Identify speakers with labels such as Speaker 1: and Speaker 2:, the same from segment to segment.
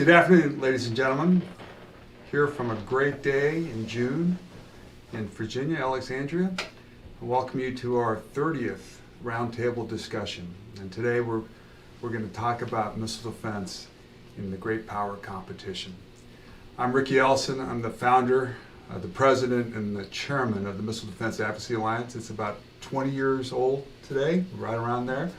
Speaker 1: Good afternoon, ladies and gentlemen. Here from a great day in June in Virginia, Alexandria. I welcome you to our 30th roundtable discussion. And today we're going to talk about missile defense in the great power competition. I'm Riki Ellison. I'm the founder, the president, and the chairman of the Missile Defense Advocacy Alliance. It's about 20 years old today, right around there.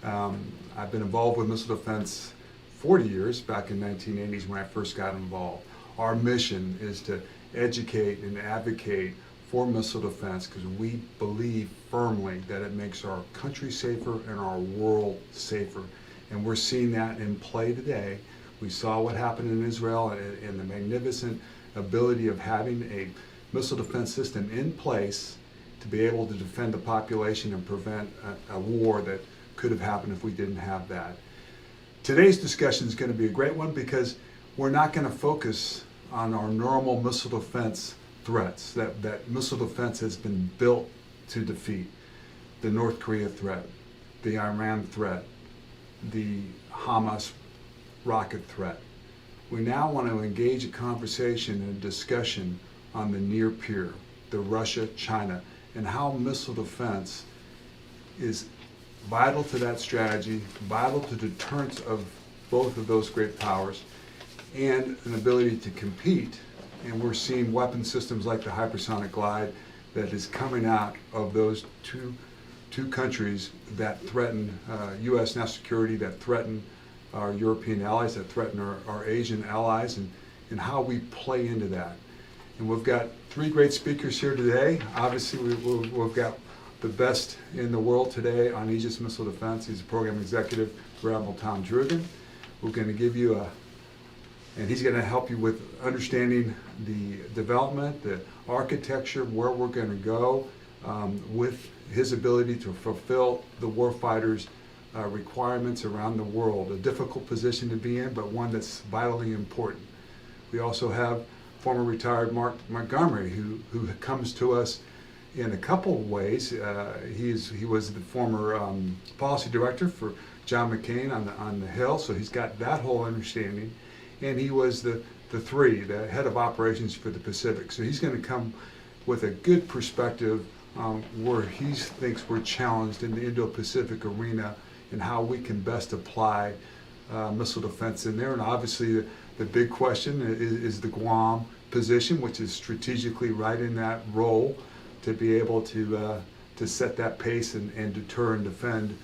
Speaker 1: I've been involved with missile defense 40 years, back in 1980s when I first got involved. Our mission is to educate and advocate for missile defense because we believe firmly that it makes our country safer and our world safer. And we're seeing that in play today. We saw what happened in Israel and the magnificent ability of having a missile defense system in place to be able to defend the population and prevent a war that could have happened if we didn't have that. Today's discussion is going to be a great one because we're not going to focus on our normal missile defense threats that missile defense has been built to defeat. The North Korea threat, the Iran threat, the Hamas rocket threat. We now want to engage a conversation and a discussion on the near peer, the Russia, China, and how missile defense is vital to that strategy, vital to deterrence of both of those great powers, and an ability to compete. And we're seeing weapon systems like the Hypersonic glide that is coming out of those two countries that threaten U.S. national security, that threaten our European allies, that threaten our Asian allies, and how we play into that. And we've got three great speakers here today. Obviously, we've got the best in the world today on Aegis missile defense. He's a program executive, RDML Tom Druggan. We're going to give you and he's going to help you with understanding the development, the architecture, where we're going to go with his ability to fulfill the warfighters' requirements around the world. A difficult position to be in, but one that's vitally important. We also have former retired Montgomery, who comes to us in a couple of ways. He was the former policy director for John McCain on the Hill, so he's got that whole understanding. And he was the head of operations for the Pacific. So he's going to come with a good perspective where he thinks we're challenged in the Indo-Pacific arena and how we can best apply missile defense in there. And obviously the big question is the Guam position, which is strategically right in that role to be able to set that pace and deter and defend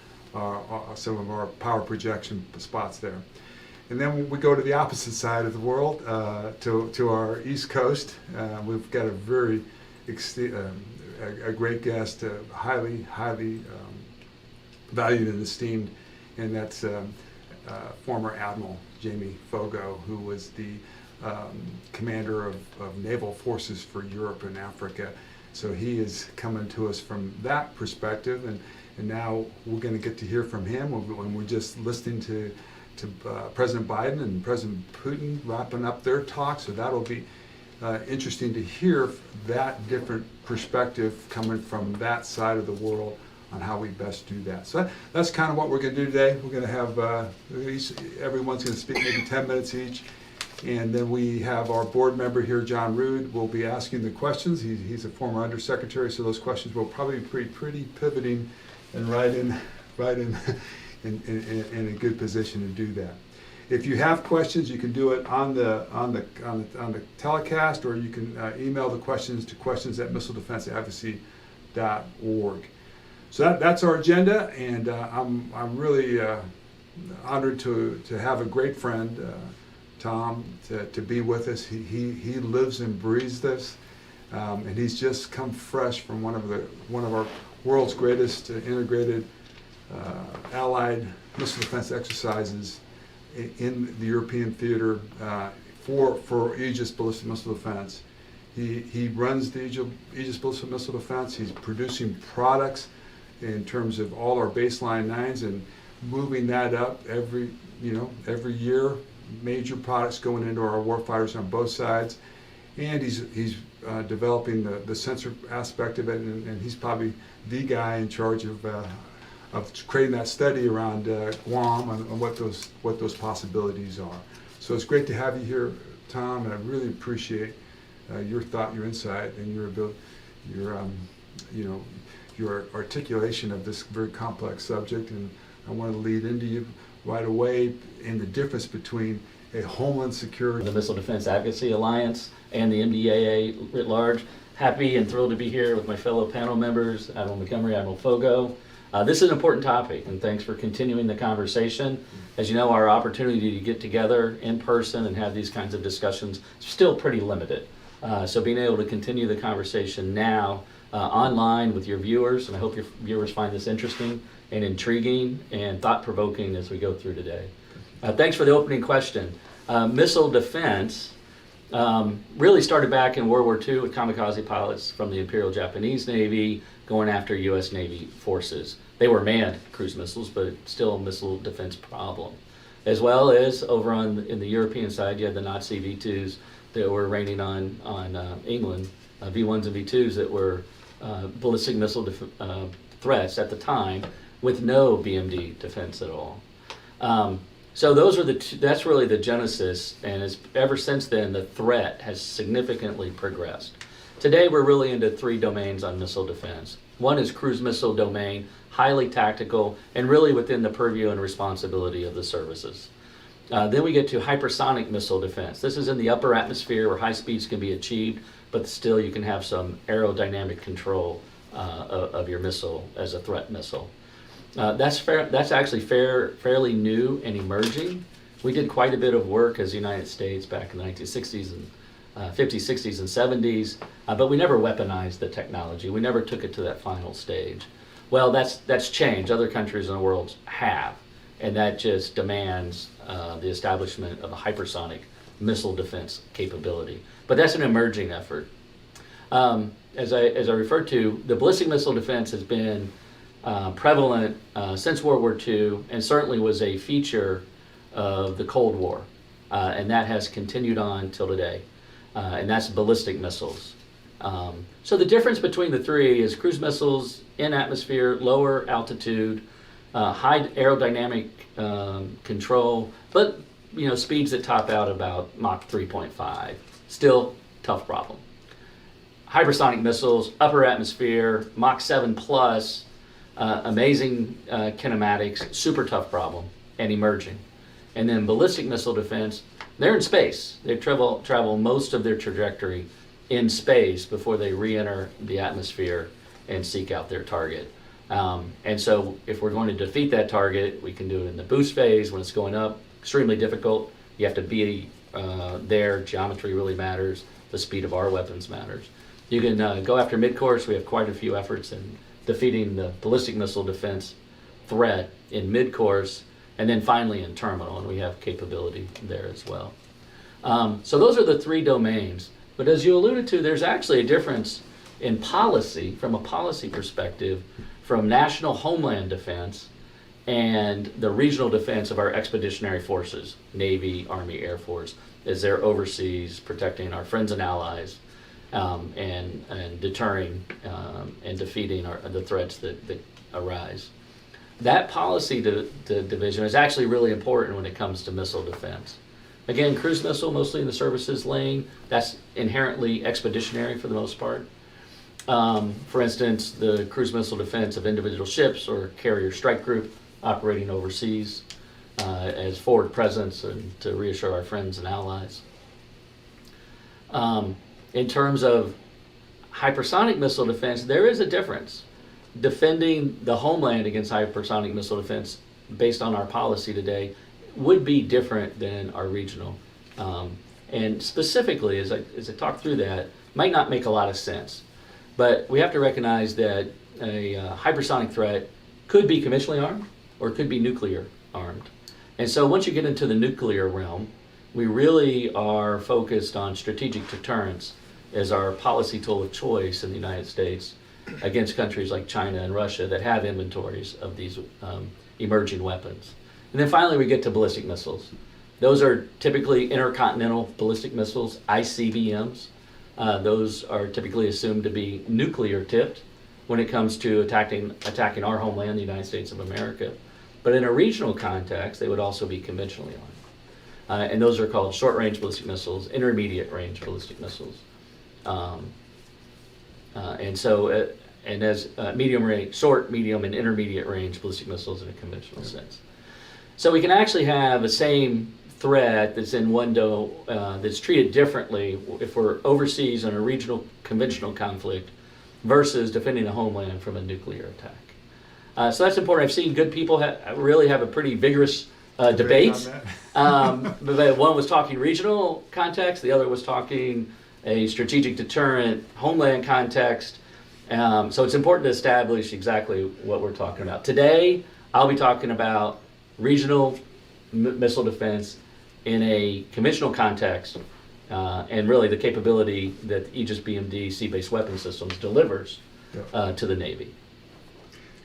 Speaker 1: some of our power projection spots there. And then we go to the opposite side of the world, to our East Coast. We've got a great guest, highly valued and esteemed, and that's former Admiral Jamie Foggo, who was the commander of naval forces for Europe and Africa. So he is coming to us from that perspective, and now we're going to get to hear from him when we're just listening to President Biden and President Putin wrapping up their talk. So that'll be interesting to hear that different perspective coming from that side of the world on how we best do that. So that's kind of what we're going to do today. We're going to have everyone's going to speak maybe 10 minutes each. And then we have our board member here, John Rood, will be asking the questions. He's a former undersecretary, so those questions will probably be pretty pivoting and right in a good position to do that. If you have questions, you can do it on the telecast, or you can email the questions to questions@missiledefenseadvocacy.org. So that's our agenda, and I'm really honored to have a great friend, Tom, to be with us. He lives and breathes this, and he's just come fresh from one of our world's greatest integrated allied missile defense exercises in the European theater for Aegis ballistic missile defense. He runs the Aegis ballistic missile defense. He's producing products in terms of all our baseline 9s and moving that up every year. Major products going into our warfighters on both sides, and he's developing the sensor aspect of it, and he's probably the guy in charge of creating that study around Guam and what those possibilities are. So it's great to have you here, Tom, and I really appreciate your thought, your insight, and your ability, your articulation of this very complex subject. And I want to lead into you right away in the difference between a homeland security,
Speaker 2: the Missile Defense Advocacy Alliance, and the MDAA writ large. Happy and thrilled to be here with my fellow panel members, Admiral Montgomery, Admiral Foggo. This is an important topic, and thanks for continuing the conversation. As you know, our opportunity to get together in person and have these kinds of discussions is still pretty limited. So being able to continue the conversation now online with your viewers, and I hope your viewers find this interesting and intriguing and thought-provoking as we go through today. Thanks for the opening question. Missile defense really started back in World War II with kamikaze pilots from the Imperial Japanese Navy going after U.S. Navy forces. They were manned cruise missiles, but still a missile defense problem. As well as over in the European side, you had the Nazi V-2s that were raining on England, V-1s and V-2s that were ballistic missile threats at the time with no BMD defense at all. So those are that's really the genesis, and ever since then the threat has significantly progressed. Today we're really into three domains on missile defense. One is cruise missile domain, highly tactical, and really within the purview and responsibility of the services. Then we get to hypersonic missile defense. This is in the upper atmosphere where high speeds can be achieved, but still you can have some aerodynamic control of your missile as a threat missile. That's actually fairly new and emerging. We did quite a bit of work as the United States back in the 1960s and 50s, 60s, and 70s, but we never weaponized the technology. We never took it to that final stage. Well, that's changed. Other countries in the world have, and that just demands the establishment of a hypersonic missile defense capability. But that's an emerging effort. As I referred to, the ballistic missile defense has been prevalent since World War II, and certainly was a feature of the Cold War, and that has continued on till today, and that's ballistic missiles. So the difference between the three is cruise missiles in atmosphere, lower altitude, high aerodynamic control, but speeds that top out about Mach 3.5. Still tough problem. Hypersonic missiles, upper atmosphere, Mach 7 plus, amazing kinematics, super tough problem, and emerging. And then ballistic missile defense, they're in space. They travel most of their trajectory in space before they re-enter the atmosphere and seek out their target. And so if we're going to defeat that target, we can do it in the boost phase when it's going up. Extremely difficult. You have to be there. Geometry really matters. The speed of our weapons matters. You can go after mid-course. We have quite a few efforts in defeating the ballistic missile defense threat in mid-course, and then finally in terminal, and we have capability there as well. So those are the three domains. But as you alluded to, there's actually a difference in policy, from a policy perspective, from national homeland defense and the regional defense of our expeditionary forces, Navy, Army, Air Force, as they're overseas protecting our friends and allies, and deterring and defeating the threats that arise. That policy division is actually really important when it comes to missile defense. Again, cruise missile, mostly in the services lane, that's inherently expeditionary for the most part. For instance, the cruise missile defense of individual ships or carrier strike group operating overseas as forward presence and to reassure our friends and allies. In terms of hypersonic missile defense, there is a difference. Defending the homeland against hypersonic missile defense, based on our policy today, would be different than our regional. And specifically, as I talk through that, might not make a lot of sense. But we have to recognize that a hypersonic threat could be conventionally armed or it could be nuclear armed. And so once you get into the nuclear realm, we really are focused on strategic deterrence as our policy tool of choice in the United States against countries like China and Russia that have inventories of these emerging weapons. And then finally we get to ballistic missiles. Those are typically intercontinental ballistic missiles, ICBMs. Those are typically assumed to be nuclear tipped when it comes to attacking our homeland, the United States of America. But in a regional context, they would also be conventionally and those are called short-range ballistic missiles, intermediate-range ballistic missiles. And as medium range, short, medium, and intermediate range ballistic missiles in a conventional sense. So we can actually have the same threat that's in one that's treated differently if we're overseas in a regional conventional conflict versus defending a homeland from a nuclear attack. So that's important. I've seen good people really have a pretty vigorous debate. But one was talking regional context, the other was talking a strategic deterrent homeland context. So it's important to establish exactly what we're talking about. Today, I'll be talking about regional missile defense in a conventional context, and really the capability that the Aegis BMD sea-based weapon systems delivers to the Navy.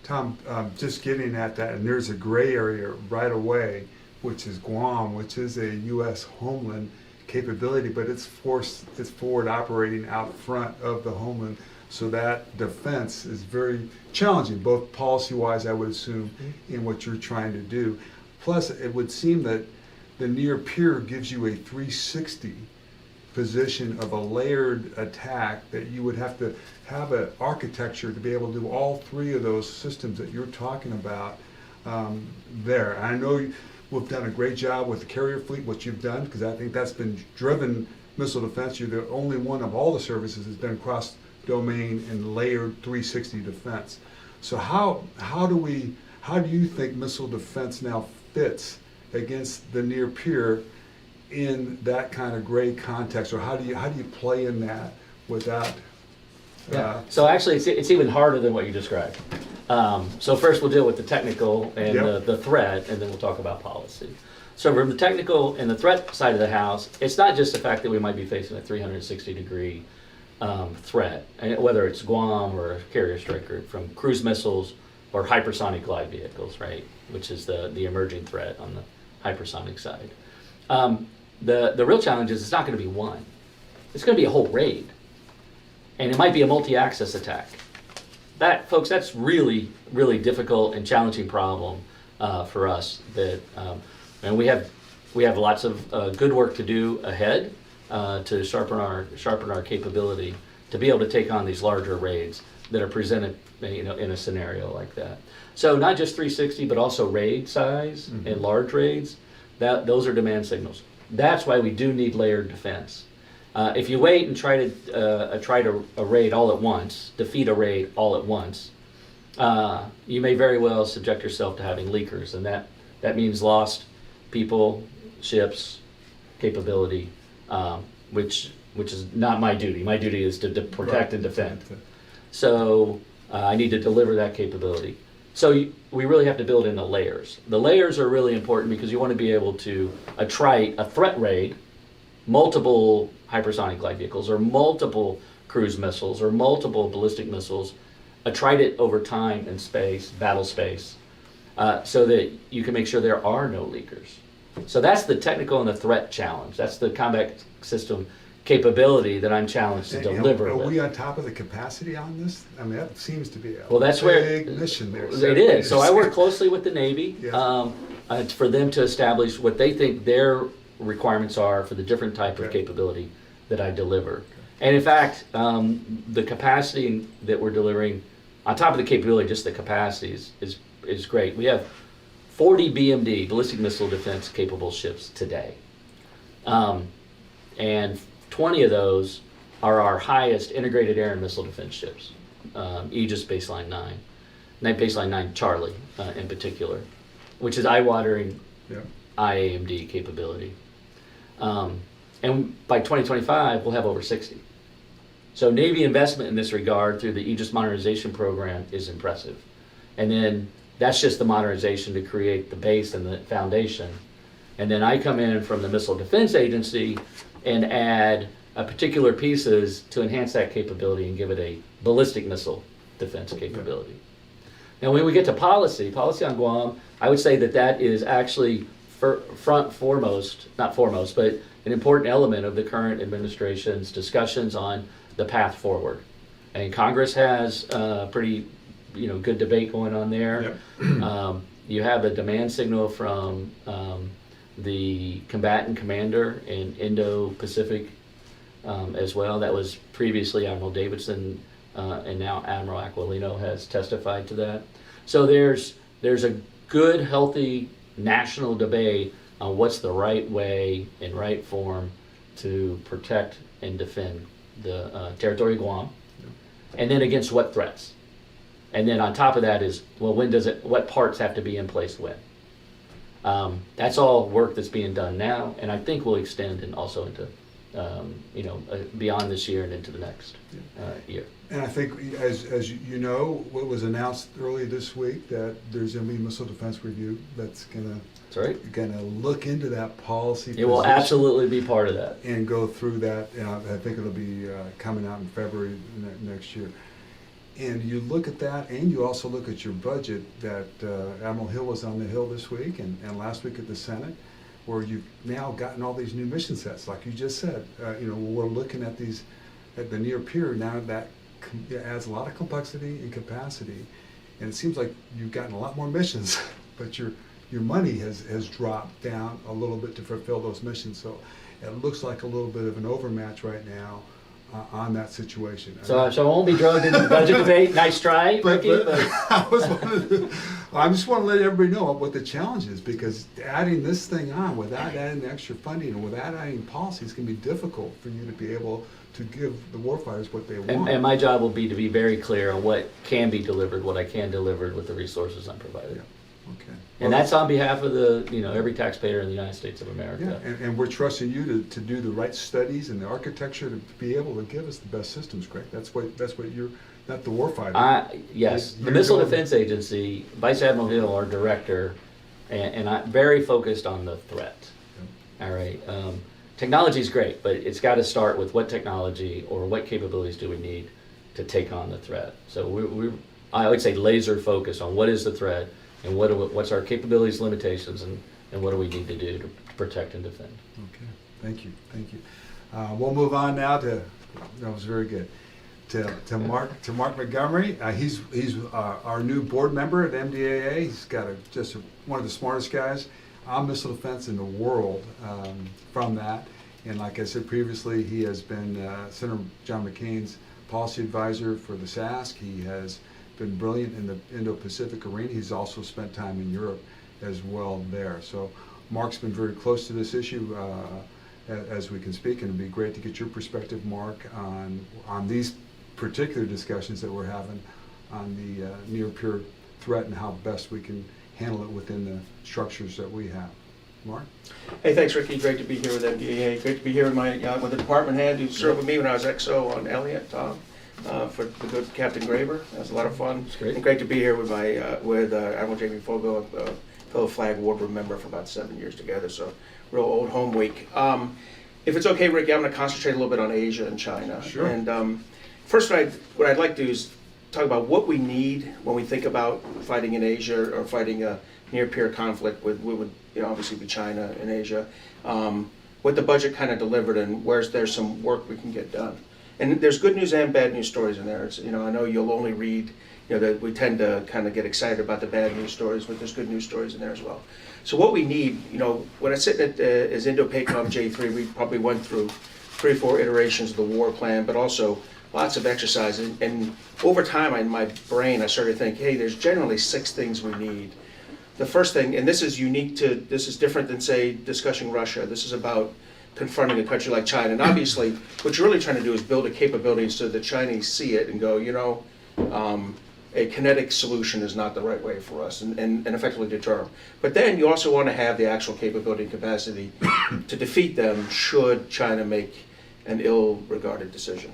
Speaker 1: Tom, just getting at that, and there's a gray area right away, which is Guam, which is a U.S. homeland capability, but it's forward operating out front of the homeland. So that defense is very challenging, both policy-wise, I would assume, in what you're trying to do. Plus, it would seem that the near peer gives you a 360 position of a layered attack that you would have to have an architecture to be able to do all three of those systems that you're talking about there. I know we've done a great job with the carrier fleet, what you've done, because I think that's been driven missile defense. You're the only one of all the services that's done cross-domain and layered 360 defense. So how do you think missile defense now fits against the near peer in that kind of gray context, or how do you play in that without?
Speaker 2: So actually, it's even harder than what you described. So first, we'll deal with the technical and the threat, and then we'll talk about policy. So from the technical and the threat side of the house, it's not just the fact that we might be facing a 360-degree threat, whether it's Guam or a carrier strike group, from cruise missiles or hypersonic glide vehicles, right, which is the emerging threat on the hypersonic side. The real challenge is it's not going to be one. It's going to be a whole raid. And it might be a multi-axis attack. That, folks, that's really, really difficult and challenging problem for us. And we have lots of good work to do ahead to sharpen our capability to be able to take on these larger raids that are presented, in a scenario like that. So not just 360, but also raid size and large raids. Those are demand signals. That's why we do need layered defense. If you wait and try to raid all at once, defeat a raid all at once, you may very well subject yourself to having leakers, and that means lost people, ships, capability, which is not my duty. My duty is to protect and defend. So I need to deliver that capability. So we really have to build in the layers. The layers are really important because you want to be able to attrite a threat raid, multiple hypersonic glide vehicles, or multiple cruise missiles, or multiple ballistic missiles, attrite it over time and space, battle space, so that you can make sure there are no leakers. So that's the technical and the threat challenge. That's the combat system capability that I'm challenged to deliver.
Speaker 1: Are we on top of the capacity on this? I mean, that seems to be a big mission there.
Speaker 2: It is. So I work closely with the Navy for them to establish what they think their requirements are for the different type of capability that I deliver. And in fact, the capacity that we're delivering, on top of the capability, just the capacity is great. We have 40 BMD, ballistic missile defense capable ships today. And 20 of those are our highest integrated air and missile defense ships. Aegis Baseline 9, Baseline 9 Charlie in particular, which is eye-watering IAMD capability. And by 2025, we'll have over 60. So Navy investment in this regard through the Aegis modernization program is impressive. And then that's just the modernization to create the base and the foundation. And then I come in from the Missile Defense Agency and add particular pieces to enhance that capability and give it a ballistic missile defense capability. Now when we get to policy on Guam, I would say that is actually foremost, but an important element of the current administration's discussions on the path forward. And Congress has pretty good debate going on there. You have a demand signal from the combatant commander in Indo-Pacific as well. That was previously Admiral Davidson, and now Admiral Aquilino has testified to that. So there's a good, healthy national debate on what's the right way and right form to protect and defend the territory of Guam, and then against what threats. And then on top of that is, well, what parts have to be in place when? That's all work that's being done now, and I think will extend and also into, beyond this year and into the next year.
Speaker 1: And I think, as you know, what was announced earlier this week, that there's going to be a missile defense review that's going to look into that policy.
Speaker 2: It will absolutely be part of that.
Speaker 1: And go through that. And I think it'll be coming out in February next year. And you look at that, and you also look at your budget. That Admiral Hill was on the Hill this week, and last week at the Senate, where you've now gotten all these new mission sets, like you just said. We're looking at these at the near peer now. That adds a lot of complexity and capacity, and it seems like you've gotten a lot more missions, but your money has dropped down a little bit to fulfill those missions. So it looks like a little bit of an overmatch right now on that situation.
Speaker 2: So I won't be drugged into the budget debate. Nice try, Riki.
Speaker 1: I just want to let everybody know what the challenge is, because adding this thing on without adding the extra funding and without adding policies can be difficult for you to be able to give the warfighters what they want.
Speaker 2: And my job will be to be very clear on what can be delivered, what I can deliver with the resources I'm provided.
Speaker 1: Yeah. Okay.
Speaker 2: And that's on behalf of every taxpayer in the United States of America.
Speaker 1: Yeah, and we're trusting you to do the right studies and the architecture to be able to give us the best systems, Greg. That's what you're, not the warfighter.
Speaker 2: Yes, the Missile Defense Agency, Vice Admiral Hill, our director, and I'm very focused on the threat. Yeah. All right. Technology is great, but it's got to start with what technology or what capabilities do we need to take on the threat. So I would say laser focused on what is the threat and what's our capabilities, limitations, and what do we need to do to protect and defend.
Speaker 1: Okay, thank you. We'll move on now that was very good, to Mark Montgomery. He's our new board member at MDAA. He's got just one of the smartest guys on missile defense in the world from that. And like I said previously, he has been Senator John McCain's policy advisor for the SASC. He has been brilliant in the Indo-Pacific arena. He's also spent time in Europe as well there. So Mark's been very close to this issue as we can speak, and it'd be great to get your perspective, Mark, on these particular discussions that we're having on the near-peer threat and how best we can handle it within the structures that we have. Mark?
Speaker 3: Hey, thanks, Riki. Great to be here with MDAA. Great to be here with the department head who served with me when I was XO on Elliott, Tom, for the good Captain Graver. That was a lot of fun.
Speaker 2: It's great.
Speaker 3: And great to be here with Admiral Jamie Foggo, a fellow Flag Warbroom member for about 7 years together. So real old home week. If it's okay, Riki, I'm going to concentrate a little bit on Asia and China.
Speaker 1: Sure.
Speaker 3: And first, what I'd like to do is talk about what we need when we think about fighting in Asia or fighting a near-peer conflict with obviously be China and Asia. What the budget kind of delivered and where's there's some work we can get done. And there's good news and bad news stories in there. I know you'll only read, that we tend to kind of get excited about the bad news stories, but there's good news stories in there as well. So what we need, when I sit at as Indo-PACOM J3, we probably went through 3 or 4 iterations of the war plan, but also lots of exercises. And over time in my brain, I started to think, hey, there's generally 6 things we need. The first thing, and this is different than, say, discussing Russia. This is about confronting a country like China. And obviously, what you're really trying to do is build a capability so the Chinese see it and go, a kinetic solution is not the right way for us, and effectively deter them. But then you also want to have the actual capability and capacity to defeat them should China make an ill-regarded decision.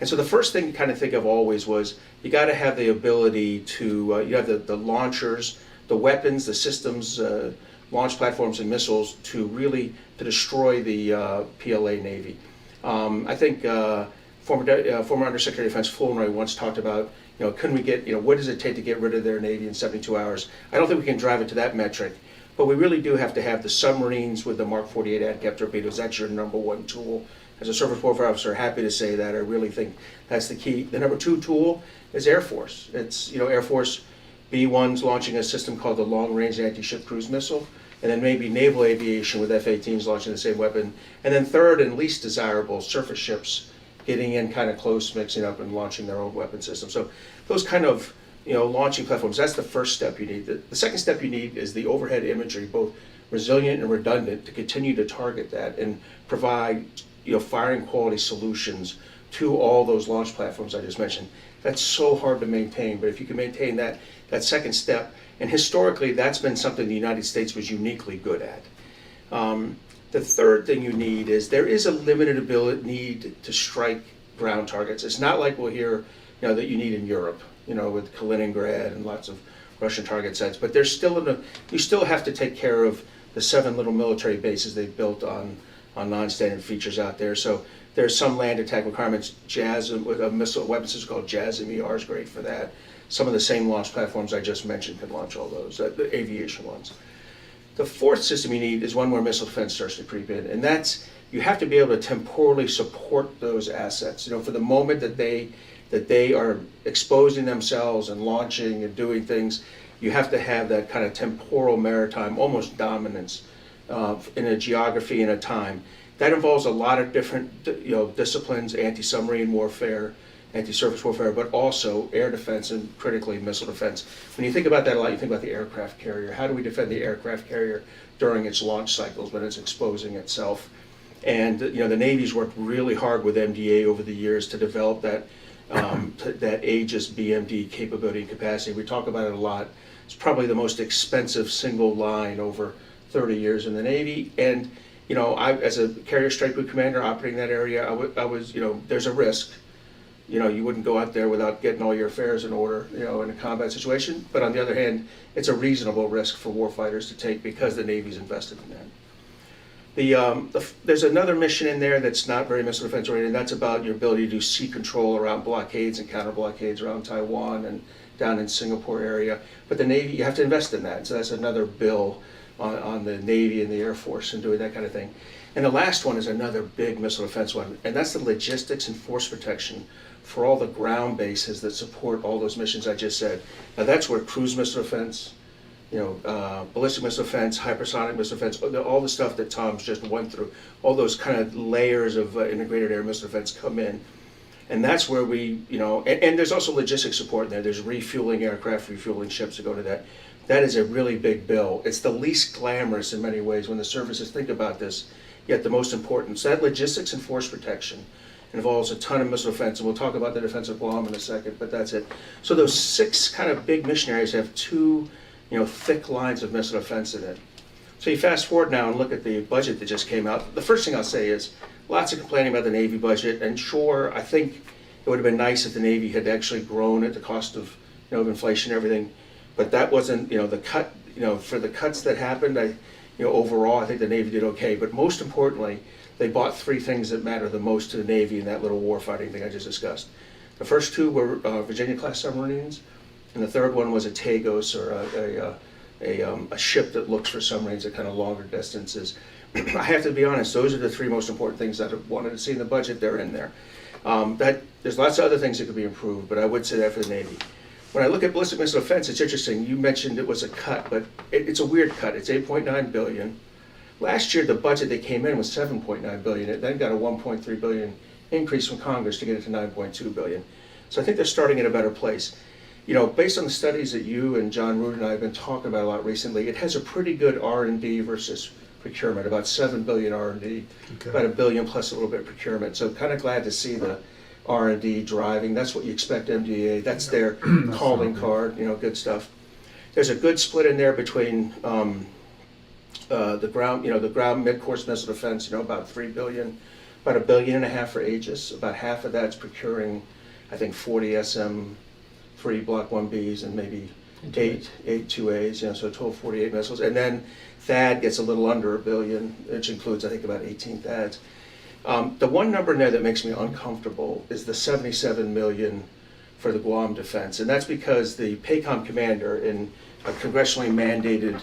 Speaker 3: And so the first thing you kind of think of always was you got to have the ability to, you have the launchers, the weapons, the systems, launch platforms and missiles to destroy the PLA Navy. I think former Undersecretary of Defense Flournoy once talked about, can we get, what does it take to get rid of their Navy in 72 hours? I don't think we can drive it to that metric, but we really do have to have the submarines with the Mark 48 ADCAP torpedoes. That's your number 1 tool. As a surface warfare officer, happy to say that. I really think that's the key. The number 2 tool is Air Force. It's, Air Force B-1's launching a system called the Long Range Anti-Ship Cruise Missile. and then maybe naval aviation with F-18s launching the same weapon, and then third and least desirable, surface ships getting in kind of close, mixing up and launching their own weapon system. So those kind of launching platforms, that's the first step you need. The second step you need is the overhead imagery, both resilient and redundant, to continue to target that and provide firing quality solutions to all those launch platforms I just mentioned. That's so hard to maintain, but if you can maintain that second step, and historically that's been something the United States was uniquely good at. The third thing you need is there is a limited need to strike ground targets. It's not like we'll hear that you need in Europe, with Kaliningrad and lots of Russian target sites, but there's still you still have to take care of the 7 little military bases they've built on non-standard features out there. So there's some land attack requirements. JASM, with a missile weapon system called JASM-ER is great for that. Some of the same launch platforms I just mentioned can launch all those, the aviation ones. The fourth system you need is one where missile defense starts to creep in, and that's, you have to be able to temporally support those assets. For the moment that they are exposing themselves and launching and doing things, you have to have that kind of temporal maritime, almost dominance in a geography and a time. That involves a lot of different disciplines: anti-submarine warfare, anti-surface warfare, but also air defense and critically missile defense. When you think about that a lot, you think about the aircraft carrier. How do we defend the aircraft carrier during its launch cycles when it's exposing itself? And the Navy's worked really hard with MDA over the years to develop that Aegis BMD capability and capacity. We talk about it a lot. It's probably the most expensive single line over 30 years in the Navy. And I, as a carrier strike group commander operating that area, I was there's a risk. You wouldn't go out there without getting all your affairs in order, in a combat situation. But on the other hand, it's a reasonable risk for warfighters to take because the Navy's invested in that. There's another mission in there that's not very missile defense oriented, and that's about your ability to do sea control around blockades and counter blockades around Taiwan and down in Singapore area. But the Navy, you have to invest in that. So that's another bill on the Navy and the Air Force and doing that kind of thing. And the last one is another big missile defense one, and that's the logistics and force protection for all the ground bases that support all those missions I just said. Now that's where cruise missile defense, ballistic missile defense, hypersonic missile defense, all the stuff that Tom's just went through, all those kind of layers of integrated air missile defense come in. And that's where we, and there's also logistics support in there. There's refueling aircraft, refueling ships to go to that. That is a really big bill. It's the least glamorous in many ways when the services think about this, yet the most important. So that logistics and force protection involves a ton of missile defense, and we'll talk about the defense of Guam in a second, but that's it. So those 6 kind of big mission areas have 2, thick lines of missile defense in it. So you fast forward now and look at the budget that just came out. The first thing I'll say is lots of complaining about the Navy budget, and sure, I think it would have been nice if the Navy had actually grown at the cost of of inflation and everything, but that wasn't the cut. For the cuts that happened, overall I think the Navy did okay. But most importantly, they bought 3 things that matter the most to the Navy in that little warfighting thing I just discussed. The first 2 were Virginia-class submarines, and the third one was a Aegis, or a ship that looks for submarines at kind of longer distances. I have to be honest; those are the 3 most important things that I wanted to see in the budget. They're in there. There's lots of other things that could be improved, but I would say that for the Navy. When I look at ballistic missile defense, it's interesting. You mentioned it was a cut, but it's a weird cut. It's $8.9 billion. Last year, the budget that came in was $7.9 billion. It then got a $1.3 billion increase from Congress to get it to $9.2 billion. So I think they're starting in a better place. Based on the studies that you and John Root and I have been talking about a lot recently, it has a pretty good R&D versus procurement, about $7 billion R&D, okay, about $1 billion plus a little bit procurement. So kind of glad to see the R&D driving. That's what you expect MDA. That's their calling card, good stuff. There's a good split in there between the ground mid-course missile defense, about $3 billion, about $1.5 billion for Aegis. About half of that's procuring, I think, 40 SM-3 Block 1Bs and maybe 8 2As, so a total of 48 missiles. And then THAAD gets a little under $1 billion, which includes, I think, about 18 THAADs. The one number in there that makes me uncomfortable is the $77 million for the Guam defense, and that's because the PACOM commander, in a congressionally mandated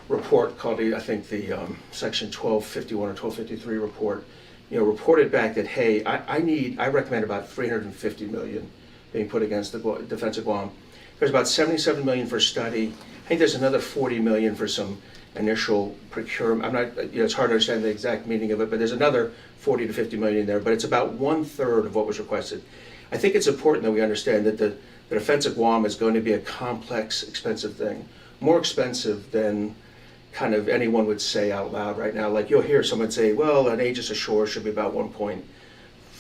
Speaker 3: report called, I think, the Section 1251 or 1253 report, reported back that, hey, I recommend about $350 million being put against the defense of Guam. There's about $77 million for study. I think there's another $40 million for some initial procurement. I'm not, it's hard to understand the exact meaning of it, but there's another 40 to 50 million in there, but it's about 1/3 of what was requested. I think it's important that we understand that the defense of Guam is going to be a complex, expensive thing, more expensive than kind of anyone would say out loud right now. Like you'll hear someone say, well, an Aegis ashore should be about 1.4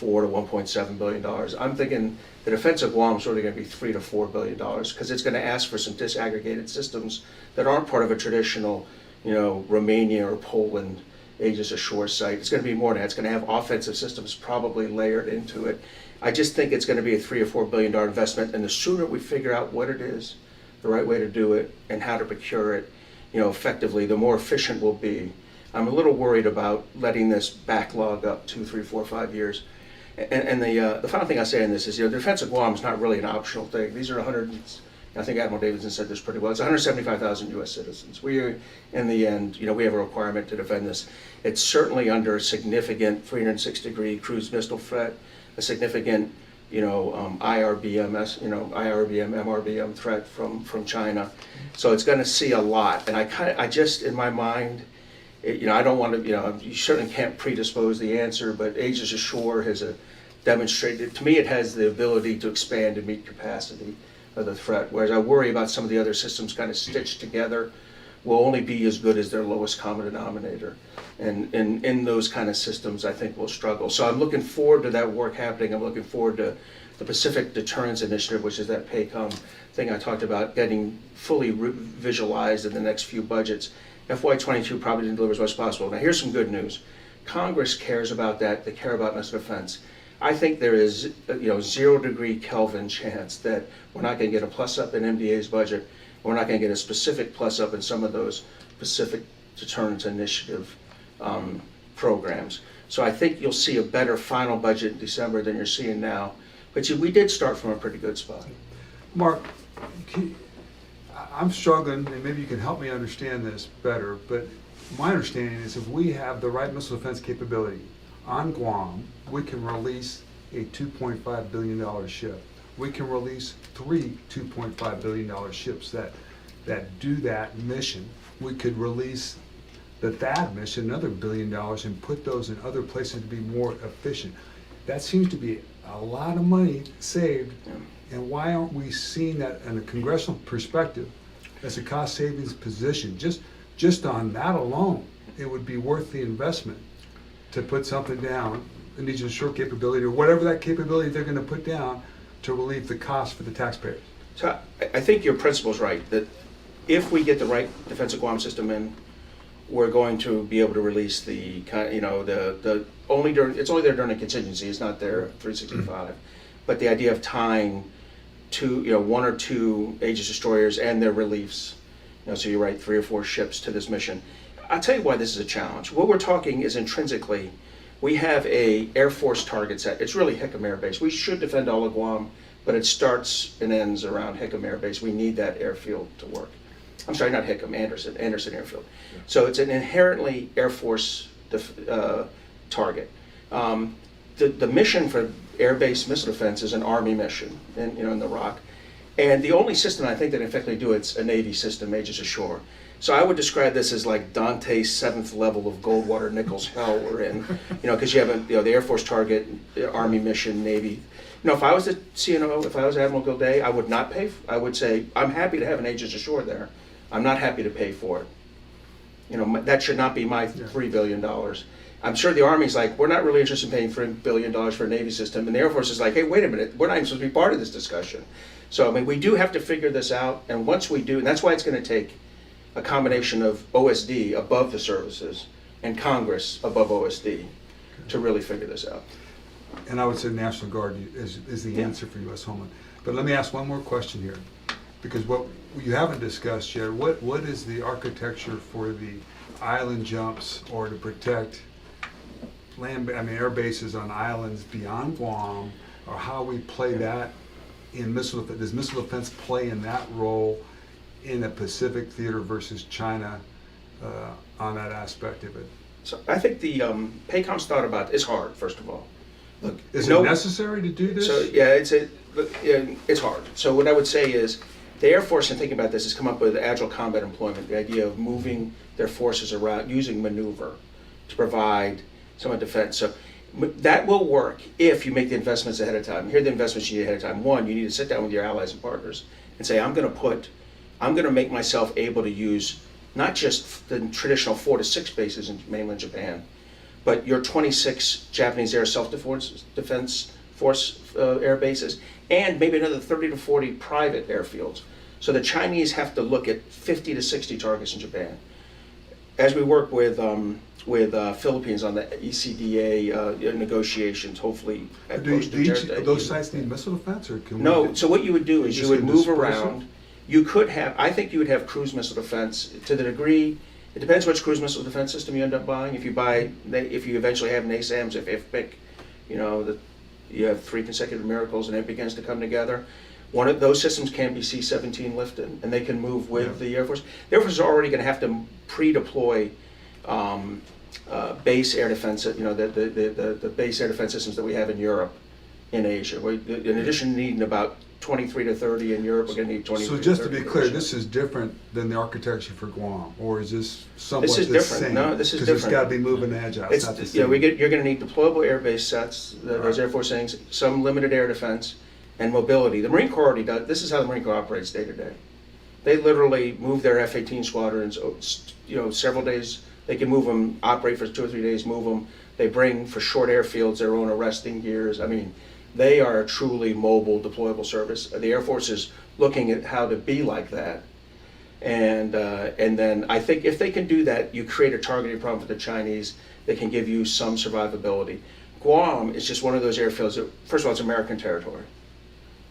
Speaker 3: to 1.7 billion dollars. I'm thinking the defense of Guam is sort of going to be $3 to $4 billion because it's going to ask for some disaggregated systems that aren't part of a traditional, Romania or Poland Aegis ashore site. It's going to be more than that. It's going to have offensive systems probably layered into it. I just think it's going to be a $3 or $4 billion investment, and the sooner we figure out what it is, the right way to do it, and how to procure it, effectively, the more efficient we'll be. I'm a little worried about letting this backlog up 2, 3, 4, 5 years. And the final thing I say in this is, the defense of Guam is not really an optional thing. These are I think Admiral Davidson said this pretty well. It's 175,000 U.S. citizens. We, in the end, we have a requirement to defend this. It's certainly under a significant 360-degree cruise missile threat, a significant, IRBM, MRBM threat from China. So it's going to see a lot. And I just, in my mind, I don't want to, you certainly can't predispose the answer, but Aegis ashore has demonstrated, to me, it has the ability to expand and meet capacity of the threat. Whereas I worry about some of the other systems kind of stitched together will only be as good as their lowest common denominator. And in those kind of systems, I think we'll struggle. So I'm looking forward to that work happening. I'm looking forward to the Pacific Deterrence Initiative, which is that PACOM thing I talked about, getting fully visualized in the next few budgets. FY22 probably didn't deliver as much as possible. Now here's some good news. Congress cares about that. They care about missile defense. I think there is, 0 Kelvin chance that we're not going to get a plus up in MDA's budget. We're not going to get a specific plus up in some of those Pacific Deterrence Initiative programs. So I think you'll see a better final budget in December than you're seeing now. But we did start from a pretty good spot.
Speaker 1: Mark, I'm struggling, and maybe you can help me understand this better, but my understanding is if we have the right missile defense capability on Guam, we can release a $2.5 billion ship. We can release 3 $2.5 billion ships that do that mission. We could release the THAAD mission, another $1 billion, and put those in other places to be more efficient. That seems to be a lot of money saved, and why aren't we seeing that in a congressional perspective as a cost savings position? Just on that alone, it would be worth the investment to put something down, an Aegis ashore capability, or whatever that capability they're going to put down to relieve the cost for the taxpayers.
Speaker 3: So I think your principle's right, that if we get the right defensive Guam system in, we're going to be able to release the only there during a contingency. It's not there 365. But the idea of tying 1 or 2 Aegis destroyers and their reliefs, so you're right, 3 or 4 ships to this mission. I'll tell you why this is a challenge. What we're talking is intrinsically, we have a Air Force target set. It's really Hickam Air Base. We should defend all of Guam, but it starts and ends around Hickam Air Base. We need that airfield to work. I'm sorry, not Hickam, Anderson Airfield. Yeah. So it's an inherently Air Force target. The mission for air-based missile defense is an Army mission in the ROC. And the only system I think that effectively do it's a Navy system, Aegis ashore. So I would describe this as like Dante's 7th level of Goldwater Nichols hell we're in, because you have the Air Force target, Army mission, Navy. If I was the CNO, if I was Admiral Gilday, I would not pay. I would say I'm happy to have an Aegis ashore there. I'm not happy to pay for it. That should not be my $3 billion. I'm sure the Army's like, we're not really interested in paying $3 billion for a Navy system, and the Air Force is like, hey, wait a minute, we're not even supposed to be part of this discussion. So we do have to figure this out, and once we do, and that's why it's going to take a combination of OSD above the services and Congress above OSD to really figure this out.
Speaker 1: And I would say National Guard is the answer for U.S. Homeland. But let me ask one more question here, because what you haven't discussed yet, what is the architecture for the island jumps or to protect air bases on islands beyond Guam, or how we play that in missile defense? Does missile defense play in that role in a Pacific theater versus China on that aspect of it?
Speaker 3: So I think the PACOM's thought about it's hard, first of all. Look,
Speaker 1: is it necessary to do this?
Speaker 3: So yeah, it's hard. So what I would say is The Air Force, in thinking about this, has come up with agile combat employment, the idea of moving their forces around using maneuver to provide some defense. So that will work if you make the investments ahead of time. Here are the investments you need ahead of time. One, you need to sit down with your allies and partners and say, I'm going to make myself able to use not just the traditional 4 to 6 bases in mainland Japan, but your 26 Japanese air self-defense force air bases, and maybe another 30 to 40 private airfields. So the Chinese have to look at 50 to 60 targets in Japan. As we work with Philippines on the ECDA negotiations, hopefully at post-Duterte.
Speaker 1: Those sites need missile defense, or can we?
Speaker 3: No, so what you would do is you would move around.
Speaker 1: Them?
Speaker 3: You could have, I think you would have cruise missile defense to the degree, it depends which cruise missile defense system you end up buying. If you eventually have NASAMS, if IFPC, you have 3 consecutive miracles and it begins to come together. One of those systems can be C-17 lifted, and they can move with the Air Force. The Air Force is already going to have to pre-deploy base air defense, the base air defense systems that we have in Europe, in Asia. In addition to needing about 23 to 30 in Europe, we're going to need 20 to 30.
Speaker 1: So just to be clear, this is different than the architecture for Guam, or is this somewhat
Speaker 3: This is
Speaker 1: the
Speaker 3: different.
Speaker 1: same?
Speaker 3: No, this is different.
Speaker 1: Because it's got to be moving agile. It's not the same.
Speaker 3: You're going to need deployable air base sets, those Air Force things, some limited air defense, and mobility. The Marine Corps already does. This is how the Marine Corps operates day to day. They literally move their F-18 squadrons, several days. They can move them, operate for 2 or 3 days, move them. They bring for short airfields their own arresting gears. I mean, they are a truly mobile, deployable service. The Air Force is looking at how to be like that. And then I think if they can do that, you create a targeting problem for the Chinese. They can give you some survivability. Guam is just one of those airfields that, first of all, it's American territory.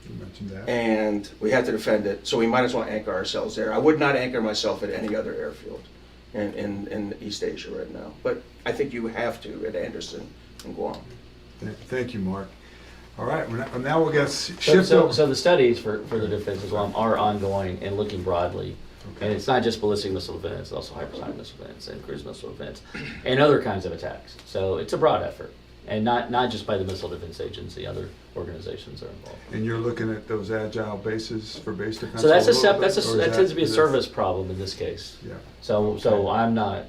Speaker 1: You mentioned that.
Speaker 3: And we have to defend it, so we might as well anchor ourselves there. I would not anchor myself at any other airfield in East Asia right now. But I think you have to at Anderson and Guam.
Speaker 1: Thank you, Mark. All right, now we'll get shift over.
Speaker 2: So the studies for the defense as well are ongoing and looking broadly.
Speaker 1: Okay.
Speaker 2: And it's not just ballistic missile defense, it's also hypersonic missile defense and cruise missile defense and other kinds of attacks. So it's a broad effort, and not just by the Missile Defense Agency, other organizations are involved.
Speaker 1: And you're looking at those agile bases for base defense?
Speaker 2: So that's
Speaker 1: that
Speaker 2: tends to be a service problem in this case.
Speaker 1: Yeah.
Speaker 2: So I'm not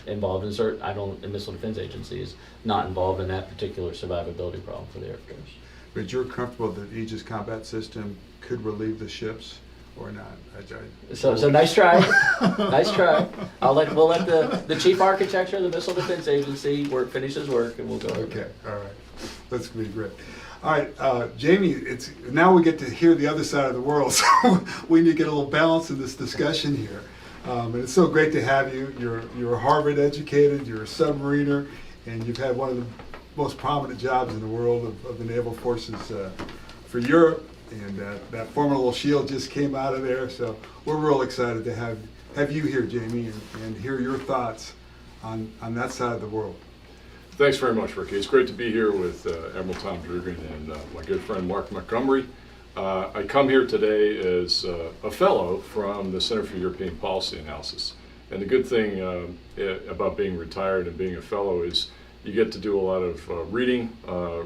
Speaker 2: involved in the Missile Defense Agency is not involved in that particular survivability problem for the Air Force.
Speaker 1: But you're comfortable that Aegis combat system could relieve the ships or not?
Speaker 2: So nice try, nice try. We'll let the chief architecture of the Missile Defense Agency finish his work, and we'll go.
Speaker 1: Okay, all right, that's gonna be great. All right, Jamie, now we get to hear the other side of the world, so we need to get a little balance in this discussion here. And it's so great to have you. You're Harvard educated, you're a submariner, and you've had one of the most prominent jobs in the world of the naval forces for Europe, and that formidable shield just came out of there. So we're real excited to have you here, Jamie, and hear your thoughts on that side of the world.
Speaker 4: Thanks very much, Riki. It's great to be here with Admiral Tom Druggan and my good friend Mark Montgomery. I come here today as a fellow from the Center for European Policy Analysis. And the good thing about being retired and being a fellow is you get to do a lot of reading,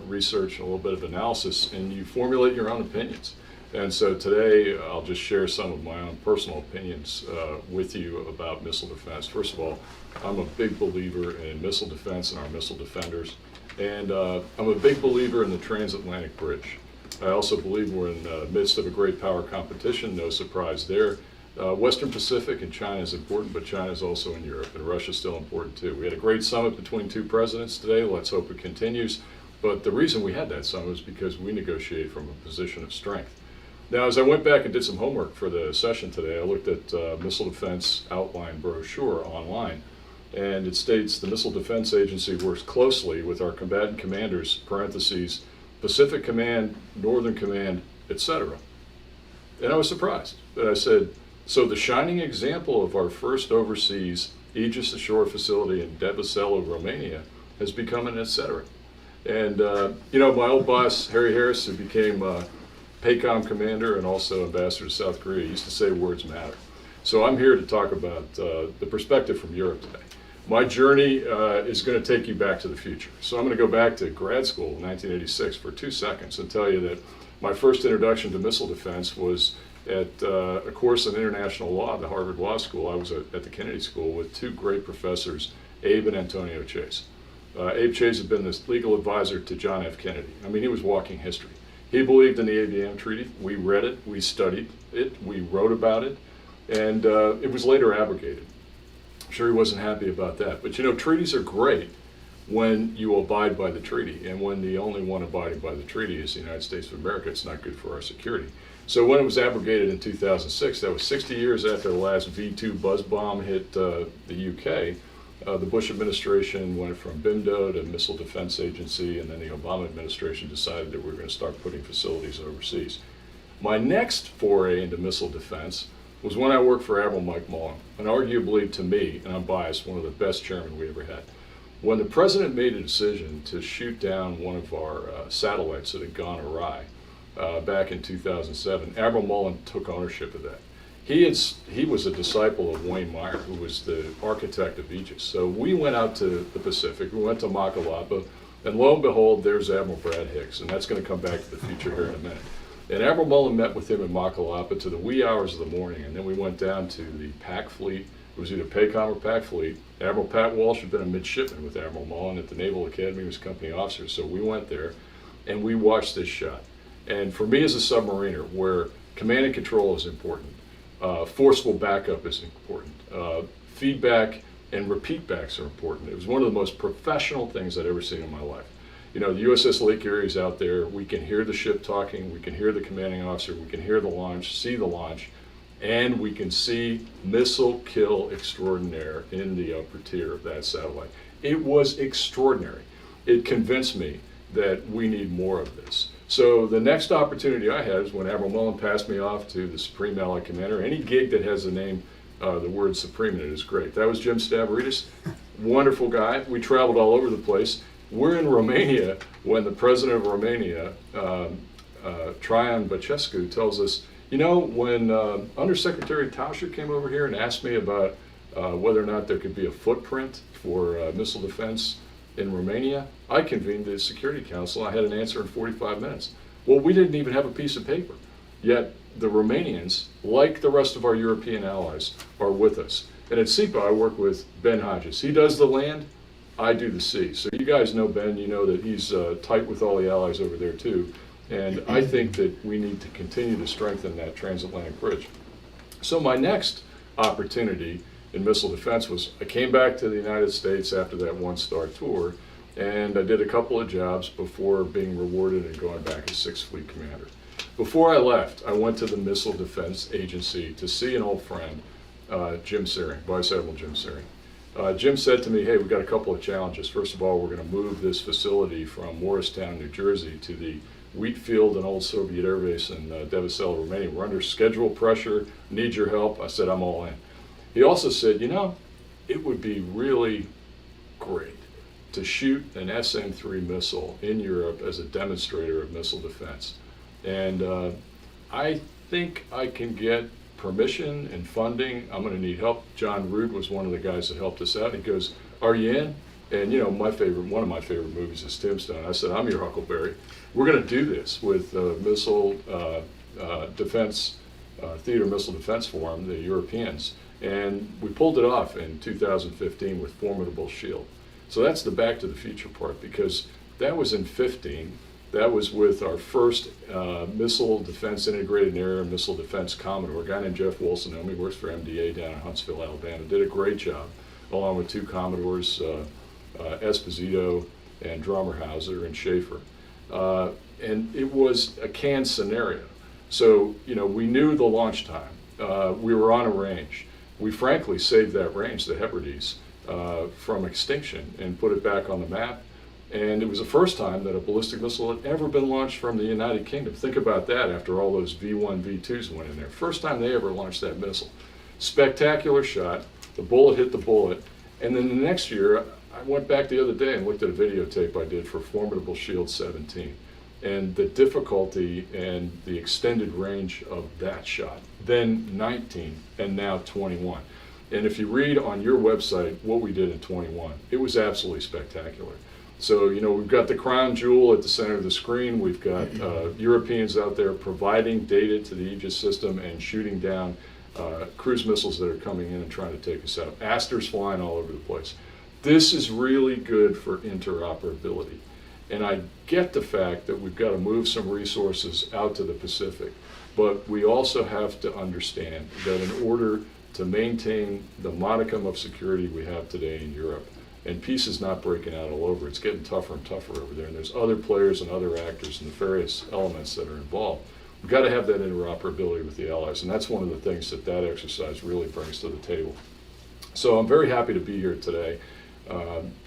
Speaker 4: research, a little bit of analysis, and you formulate your own opinions. And so today I'll just share some of my own personal opinions with you about missile defense. First of all, I'm a big believer in missile defense and our missile defenders. And I'm a big believer in the transatlantic bridge. I also believe we're in the midst of a great power competition, no surprise there. Western Pacific and China is important, but China is also in Europe, and Russia is still important too. We had a great summit between 2 presidents today. Let's hope it continues. But the reason we had that summit was because we negotiated from a position of strength. Now, as I went back and did some homework for the session today, I looked at Missile Defense Outline brochure online, and it states the Missile Defense Agency works closely with our combatant commanders, parentheses, Pacific Command, Northern Command, etc. And I was surprised. But I said, so the shining example of our first overseas Aegis Ashore facility in Devisello, Romania, has become an etc. And my old boss, Harry Harris, who became PACOM commander and also ambassador to South Korea, used to say words matter. So I'm here to talk about the perspective from Europe today. My journey is going to take you back to the future. So I'm going to go back to grad school in 1986 for 2 seconds and tell you that my first introduction to missile defense was at a course in international law at the Harvard Law School. I was at the Kennedy School with two great professors, Abe and Antonio Chase. Abe Chase had been this legal advisor to John F. Kennedy. I mean, he was walking history. He believed in the ABM Treaty. We read it, we studied it, we wrote about it, and it was later abrogated. I'm sure he wasn't happy about that. But you know, treaties are great when you abide by the treaty, and when the only one abiding by the treaty is the United States of America, it's not good for our security. So when it was abrogated in 2006, that was 60 years after the last V2 buzz bomb hit the UK. The Bush administration went from BIMDO to Missile Defense Agency, and then the Obama administration decided that we were going to start putting facilities overseas. My next foray into missile defense was when I worked for Admiral Mike Mullen, and arguably, to me, and I'm biased, one of the best chairmen we ever had. When the president made a decision to shoot down one of our satellites that had gone awry back in 2007, Admiral Mullen took ownership of that. He was a disciple of Wayne Meyer, who was the architect of Aegis. So we went out to the Pacific, we went to Makalapa, and lo and behold, there's Admiral Brad Hicks, and that's going to come back to the future here in a minute. And Admiral Mullen met with him in Makalapa to the wee hours of the morning, and then we went down to the PAC fleet. It was either PACOM or PAC fleet. Admiral Pat Walsh had been a midshipman with Admiral Mullen at the Naval Academy, he was company officer, so we went there, and we watched this shot. And for me as a submariner, where command and control is important, forceful backup is important. Feedback and repeat backs are important. It was one of the most professional things I'd ever seen in my life. You know, the USS Lake Erie is out there. We can hear the ship talking. We can hear the commanding officer. We can hear the launch, see the launch, and we can see missile kill extraordinaire in the upper tier of that satellite. It was extraordinary. It convinced me that we need more of this. So the next opportunity I had is when Admiral Mullen passed me off to the Supreme Allied Commander. Any gig that has the name, the word Supreme in it is great. That was Jim Stavridis, wonderful guy. We traveled all over the place. We're in Romania when the president of Romania, Traian Băsescu, tells us, you know, when Undersecretary Tauscher came over here and asked me about whether or not there could be a footprint for missile defense in Romania, I convened the Security Council. I had an answer in 45 minutes. Well, we didn't even have a piece of paper. Yet the Romanians, like the rest of our European allies, are with us. And at SEPA, I work with Ben Hodges. He does the land, I do the sea. So you guys know Ben, you know that he's tight with all the allies over there too. And I think that we need to continue to strengthen that transatlantic bridge. So my next opportunity in missile defense was I came back to the United States after that one-star tour, and I did a couple of jobs before being rewarded and going back as 6th Fleet Commander. Before I left, I went to the Missile Defense Agency to see an old friend, Jim Searing, Vice Admiral Jim Searing. Jim said to me, hey, we've got a couple of challenges. First of all, we're going to move this facility from Morristown, New Jersey to the Wheatfield and old Soviet Air Base in Devicel, Romania. We're under schedule pressure, need your help. I said, I'm all in. He also said, you know, it would be really great to shoot an SM-3 missile in Europe as a demonstrator of missile defense. And I think I can get permission and funding. I'm going to need help. John Root was one of the guys that helped us out. He goes, are you in? And you know, one of my favorite movies is Tombstone. I said, I'm your Huckleberry. We're going to do this with Missile Defense, Theater Missile Defense Forum, the Europeans. And we pulled it off in 2015 with Formidable Shield. So that's the Back to the Future part, because that was in 15. That was with our first Missile Defense Integrated Area Missile Defense Commodore, a guy named Jeff Wilson. He works for MDA down in Huntsville, Alabama. Did a great job, along with two Commodores, Esposito and Drummerhauser and Schaefer. And it was a canned scenario. So, you know, we knew the launch time. We were on a range. We frankly saved that range, the Hebrides, from extinction and put it back on the map. And it was the first time that a ballistic missile had ever been launched from the United Kingdom. Think about that after all those V1, V2s went in there. First time they ever launched that missile. Spectacular shot. The bullet hit the bullet. And then the next year, I went back the other day and looked at a videotape I did for Formidable Shield 17. And the difficulty and the extended range of that shot. Then 19 and now 21. And if you read on your website what we did in 21, it was absolutely spectacular. So, we've got the crown jewel at the center of the screen. We've got Europeans out there providing data to the Aegis system and shooting down cruise missiles that are coming in and trying to take us out. Asters flying all over the place. This is really good for interoperability. And I get the fact that we've got to move some resources out to the Pacific, but we also have to understand that in order to maintain the modicum of security we have today in Europe, and peace is not breaking out all over, it's getting tougher and tougher over there, and there's other players and other actors and nefarious elements that are involved. We've got to have that interoperability with the allies, and that's one of the things that exercise really brings to the table. So I'm very happy to be here today,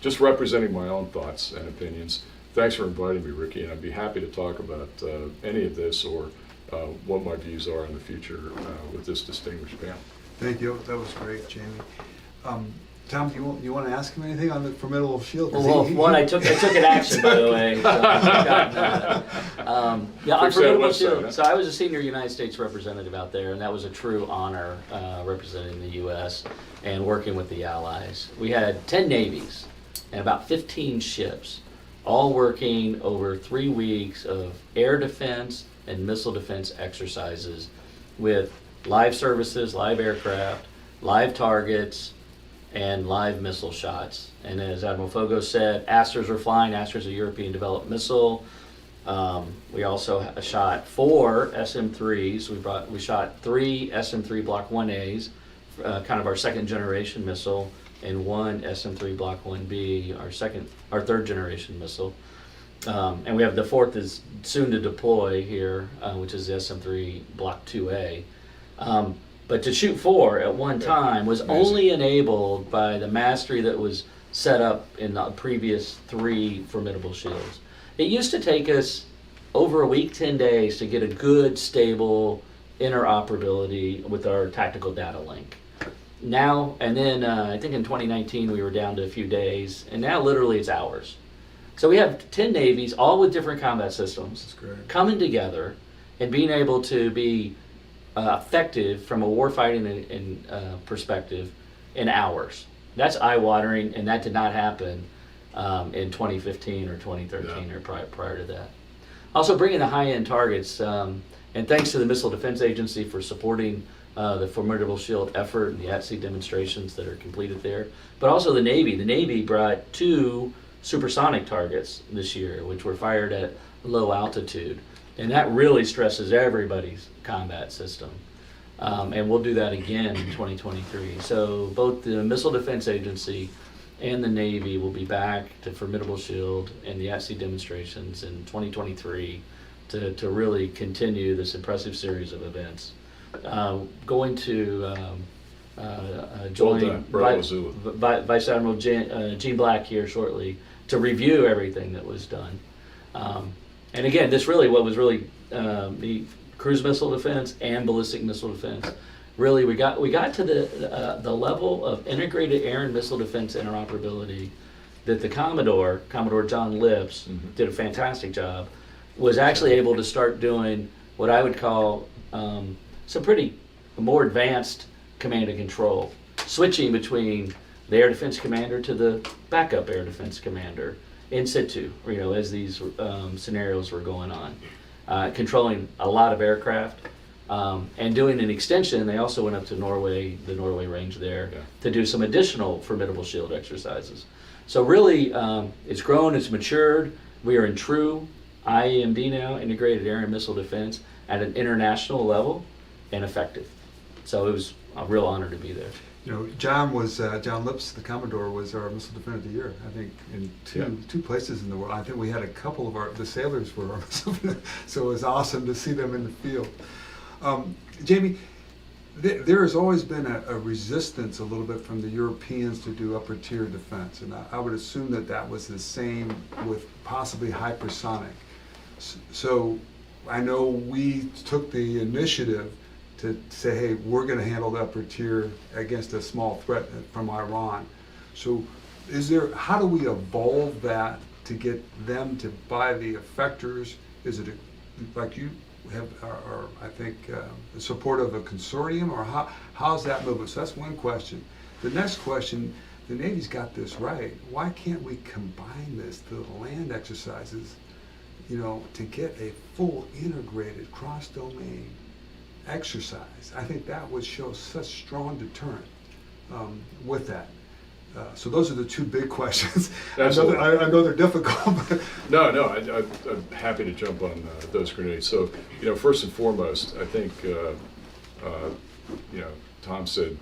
Speaker 4: just representing my own thoughts and opinions. Thanks for inviting me, Riki, and I'd be happy to talk about any of this or what my views are in the future with this distinguished panel.
Speaker 1: Thank you. That was great, Jamie. Tom, you want to ask him anything on the formidable shield?
Speaker 2: Well, I took an action, by the way. So on formidable shield. So I was a senior United States representative out there, and that was a true honor representing the U.S. and working with the allies. We had 10 navies and about 15 ships, all working over 3 weeks of air defense and missile defense exercises with live services, live aircraft, live targets, and live missile shots. And as Admiral Foggo said, Asters were flying. Aster's a European developed missile. We also shot 4 SM-3s. We shot 3 SM-3 Block 1As, kind of our second generation missile, and 1 SM-3 Block 1B, our third generation missile. And we have the 4th is soon to deploy here, which is the SM-3 Block 2A. But to shoot 4 at one time was only enabled by the mastery that was set up in the previous 3 formidable shields. It used to take us over a week, 10 days to get a good, stable interoperability with our tactical data link. Now, and then I think in 2019 we were down to a few days, and now literally it's hours. So we have 10 navies, all with different combat systems, coming together and being able to be effective from a warfighting perspective in hours. That's eye-watering, and that did not happen in 2015 or 2013 or prior to that. Also bringing the high-end targets, and thanks to the Missile Defense Agency for supporting the Formidable Shield effort and the at-sea demonstrations that are completed there, but also the Navy. The Navy brought 2 supersonic targets this year, which were fired at low altitude. And that really stresses everybody's combat system. And we'll do that again in 2023. So both the Missile Defense Agency and the Navy will be back to Formidable Shield and the at-sea demonstrations in 2023 to really continue this impressive series of events. Going to join Vice Admiral Gene Black here shortly to review everything that was done. And again, this really, what was really the cruise missile defense and ballistic missile defense. Really, we got to the level of integrated air and missile defense interoperability that the Commodore John Lips, did a fantastic job, was actually able to start doing what I would call some pretty more advanced command and control, switching between the air defense commander to the backup air defense commander in situ, as these scenarios were going on, controlling a lot of aircraft, and doing an extension. They also went up to the Norway range there, to do some additional formidable shield exercises. So really, it's grown, it's matured. We are in true IAMD now, integrated air and missile defense, at an international level and effective. So it was a real honor to be there.
Speaker 1: John Lips, the Commodore, was our Missile Defender of the Year, I think, in two places in the world. I think we had a couple of the sailors were our Missile Defender, so it was awesome to see them in the field. Jamie, there has always been a resistance a little bit from the Europeans to do upper tier defense, and I would assume that was the same with possibly hypersonic. So I know we took the initiative to say, hey, we're going to handle the upper tier against a small threat from Iran. So how do we evolve that to get them to buy the effectors? Is it like you have, I think, the support of a consortium, or how's that moving? So that's one question. The next question, the Navy's got this right. Why can't we combine this to the land exercises, to get a full integrated cross-domain exercise? I think that would show such strong deterrent with that. So those are the two big questions. I know they're difficult. But
Speaker 4: No, I'm happy to jump on those grenades. So, first and foremost, I think, Tom said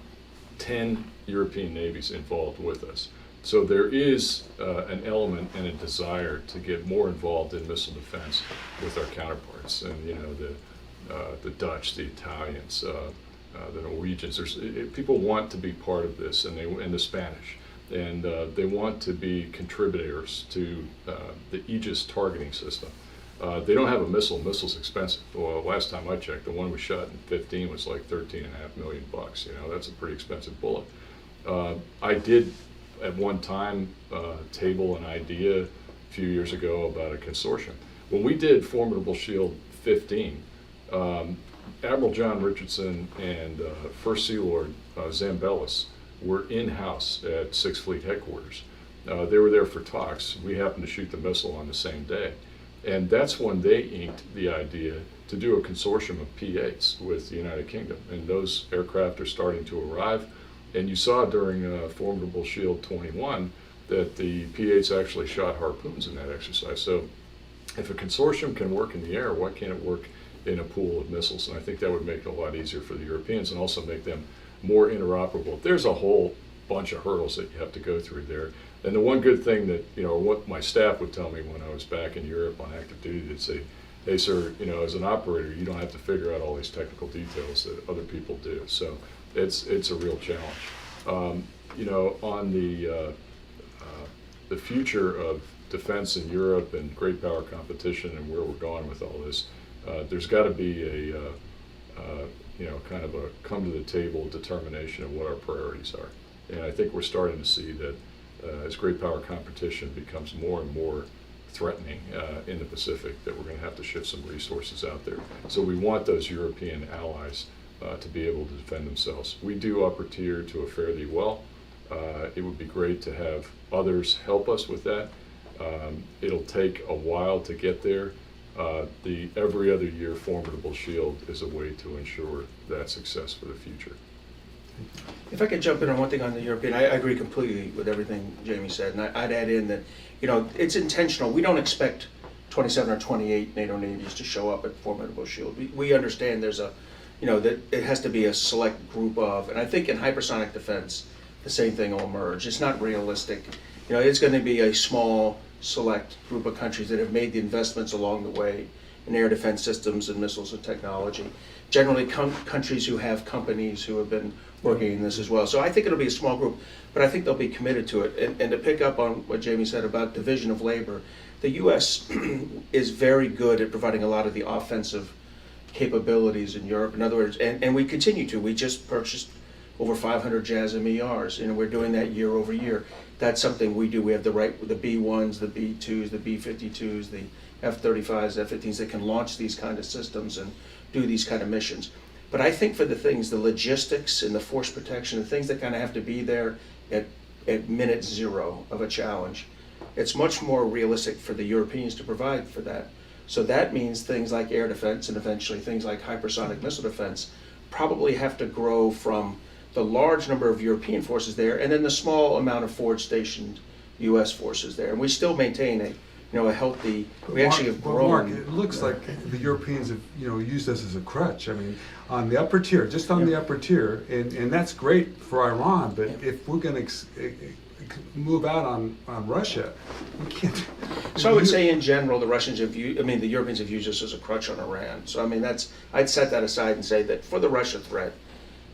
Speaker 4: 10 European navies involved with us. So there is an element and a desire to get more involved in missile defense with our counterparts, and the Dutch, the Italians, the Norwegians. People want to be part of this, and the Spanish. And they want to be contributors to the Aegis targeting system. They don't have a missile. Missile's expensive. Well, last time I checked, the one we shot in 15 was like $13.5 million. That's a pretty expensive bullet. I did at one time table an idea a few years ago about a consortium. When we did Formidable Shield 15, Admiral John Richardson and First Sea Lord Zambellis were in-house at 6th Fleet headquarters. They were there for talks. We happened to shoot the missile on the same day. And that's when they inked the idea to do a consortium of P-8s with the United Kingdom. And those aircraft are starting to arrive. And you saw during Formidable Shield 21 that the P-8s actually shot harpoons in that exercise. So if a consortium can work in the air, why can't it work in a pool of missiles? And I think that would make it a lot easier for the Europeans and also make them more interoperable. There's a whole bunch of hurdles that you have to go through there. And the one good thing that, what my staff would tell me when I was back in Europe on active duty, they'd say, hey sir, as an operator, you don't have to figure out all these technical details that other people do. So it's a real challenge. On the future of defense in Europe and great power competition and where we're going with all this, there's got to be a kind of a come to the table determination of what our priorities are. And I think we're starting to see that as great power competition becomes more and more threatening in the Pacific, that we're going to have to shift some resources out there. So we want those European allies to be able to defend themselves. We do upper tier to a fairly well. It would be great to have others help us with that. It'll take a while to get there. The every other year Formidable Shield is a way to ensure that success for the future.
Speaker 3: If I could jump in on one thing on the European, I agree completely with everything Jamie said, and I'd add in that, it's intentional. We don't expect 27 or 28 NATO navies to show up at Formidable Shield. We understand there's that it has to be a select group of, and I think in hypersonic defense, the same thing will emerge. It's not realistic. It's going to be a small, select group of countries that have made the investments along the way in air defense systems and missiles and technology. Generally, countries who have companies who have been working in this as well. So I think it'll be a small group, but I think they'll be committed to it. And to pick up on what Jamie said about division of labor, the U.S. is very good at providing a lot of the offensive capabilities in Europe. In other words, and we continue to. We just purchased over 500 JASSM ERs, and we're doing that year over year. That's something we do. We have the B-1s, the B-2s, the B-52s, the F-35s, F-15s that can launch these kind of systems and do these kind of missions. But I think for the things, the logistics and the force protection, the things that kind of have to be there at minute zero of a challenge, it's much more realistic for the Europeans to provide for that. So that means things like air defense and eventually things like hypersonic missile defense probably have to grow from the large number of European forces there and then the small amount of forward-stationed U.S. forces there. And we still maintain a healthy, actually have grown.
Speaker 1: Mark, it looks like the Europeans have, used this as a crutch. I mean, on the upper tier, just on the upper tier, and that's great for Iran, but if we're going to move out on Russia, we can't.
Speaker 3: So I would say in general, the Europeans have used this as a crutch on Iran. So I'd set that aside and say that for the Russia threat,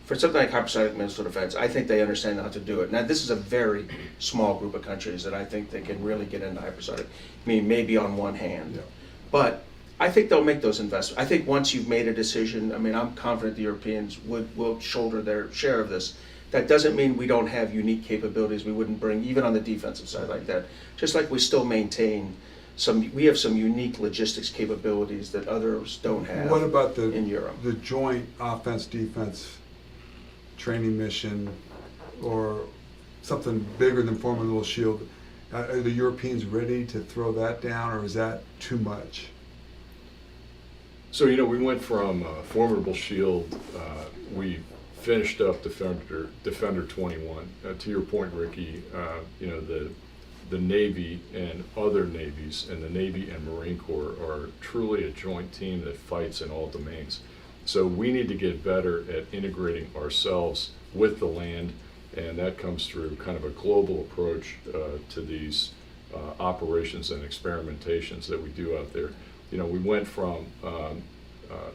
Speaker 3: for something like hypersonic missile defense, I think they understand how to do it. Now, this is a very small group of countries that I think they can really get into hypersonic. Maybe on one hand. But I think they'll make those investments. I think once you've made a decision, I'm confident the Europeans will shoulder their share of this. That doesn't mean we don't have unique capabilities we wouldn't bring, even on the defensive side like that. Just like we still maintain we have some unique logistics capabilities that others don't have.
Speaker 1: What about
Speaker 3: in Europe?
Speaker 1: The joint offense-defense training mission, or something bigger than Formidable Shield. Are the Europeans ready to throw that down, or is that too much?
Speaker 4: So, we went from Formidable Shield, we finished up Defender 21. To your point, Ricky, the Navy and other navies, and the Navy and Marine Corps are truly a joint team that fights in all domains. So we need to get better at integrating ourselves with the land, and that comes through kind of a global approach to these operations and experimentations that we do out there. We went from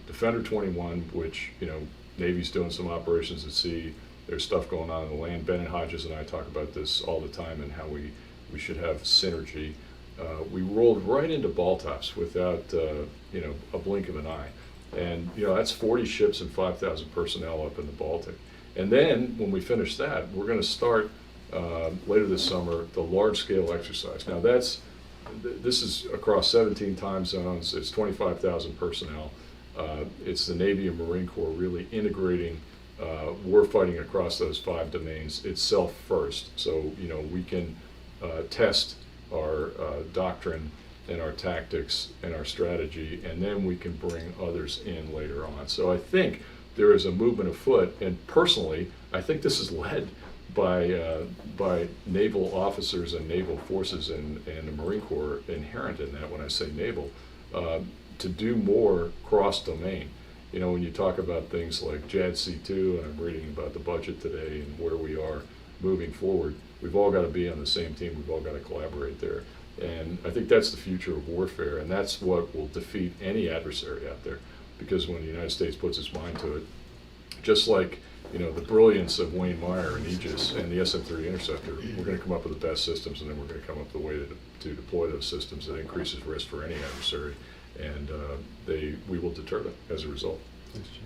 Speaker 4: Defender 21, which, Navy's doing some operations at sea. There's stuff going on the land. Ben and Hodges and I talk about this all the time, and how we should have synergy. We rolled right into Baltops without, a blink of an eye. And, that's 40 ships and 5,000 personnel up in the Baltic. And then when we finish that, we're going to start later this summer the large-scale exercise. Now this is across 17 time zones. It's 25,000 personnel. It's the Navy and Marine Corps really integrating warfighting across those 5 domains itself first. So, we can test our doctrine and our tactics and our strategy, and then we can bring others in later on. So I think there is a movement afoot, and personally, I think this is led by naval officers and naval forces and the Marine Corps inherent in that. When I say naval, to do more cross-domain. When you talk about things like JADC2, and I'm reading about the budget today and where we are moving forward, we've all got to be on the same team. We've all got to collaborate there. And I think that's the future of warfare, and that's what will defeat any adversary out there. Because when the United States puts its mind to it, just like the brilliance of Wayne Meyer and Aegis and the SM-30 Interceptor, we're going to come up with the best systems, and then we're going to come up with a way to deploy those systems that increases risk for any adversary, and we will deter them as a result.
Speaker 1: Thanks, Jim.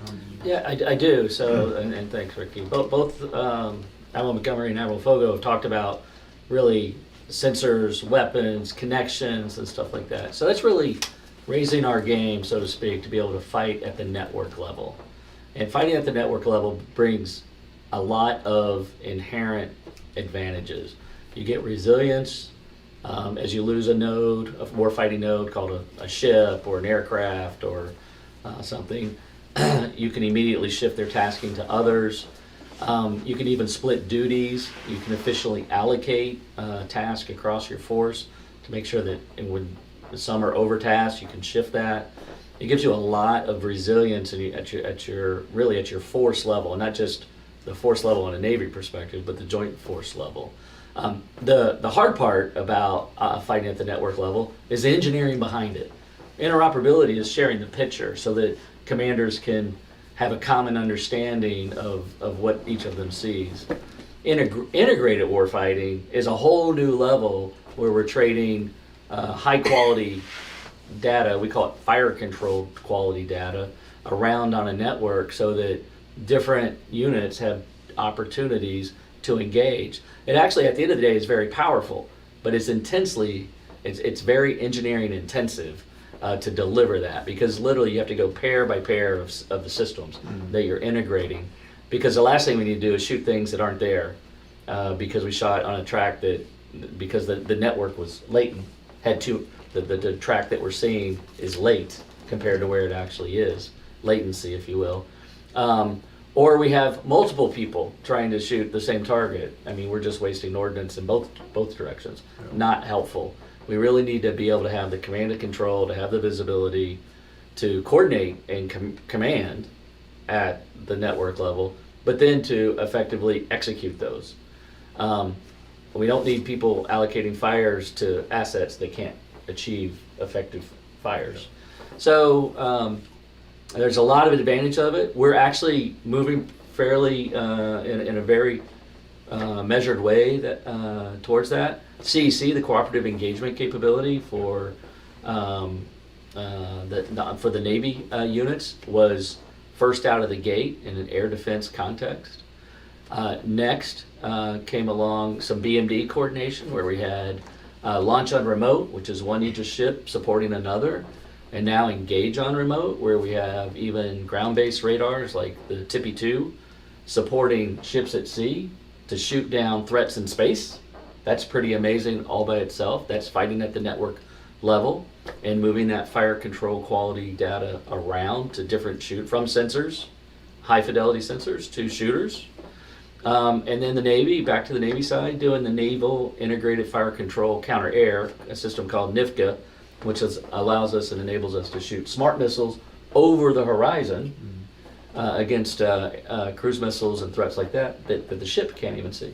Speaker 1: Tom, did you-
Speaker 2: Yeah, I do. So, and thanks, Ricky. Both Admiral Montgomery and Admiral Foggo have talked about really sensors, weapons, connections, and stuff like that. So that's really raising our game, so to speak, to be able to fight at the network level. And fighting at the network level brings a lot of inherent advantages. You get resilience as you lose a node, a warfighting node called a ship or an aircraft or something. You can immediately shift their tasking to others. You can even split duties. You can efficiently allocate tasks across your force to make sure that when some are overtasked, you can shift that. It gives you a lot of resilience at your force level, and not just the force level on a Navy perspective, but the joint force level. The hard part about fighting at the network level is the engineering behind it. Interoperability is sharing the picture so that commanders can have a common understanding of what each of them sees. Integrated warfighting is a whole new level where we're trading high quality data, we call it fire controlled quality data, around on a network so that different units have opportunities to engage. It actually, at the end of the day, is very powerful, but it's very engineering intensive to deliver that, because literally you have to go pair by pair of the systems that you're integrating, because the last thing we need to do is shoot things that aren't there because we shot on a track because the network was latent, the track that we're seeing is late compared to where it actually is, latency if you will. Or we have multiple people trying to shoot the same target. I mean, we're just wasting ordnance in both directions. Yeah. Not helpful. We really need to be able to have the command and control, to have the visibility, to coordinate and command at the network level, but then to effectively execute those. We don't need people allocating fires to assets that can't achieve effective fires. So there's a lot of advantage of it. We're actually moving fairly in a very measured way towards that. CEC, the cooperative engagement capability for the Navy units, was first out of the gate in an air defense context. Next came along some BMD coordination, where we had launch on remote, which is one Aegis ship supporting another, and now engage on remote, where we have even ground-based radars like the Tippy 2 supporting ships at sea to shoot down threats in space. That's pretty amazing all by itself. That's fighting at the network level and moving that fire control quality data around to different from sensors, high fidelity sensors, to shooters. And then the Navy, back to the Navy side, doing the Naval Integrated Fire Control Counter-Air, a system called NIFCA, which allows us and enables us to shoot smart missiles over the horizon against cruise missiles and threats like that the ship can't even see.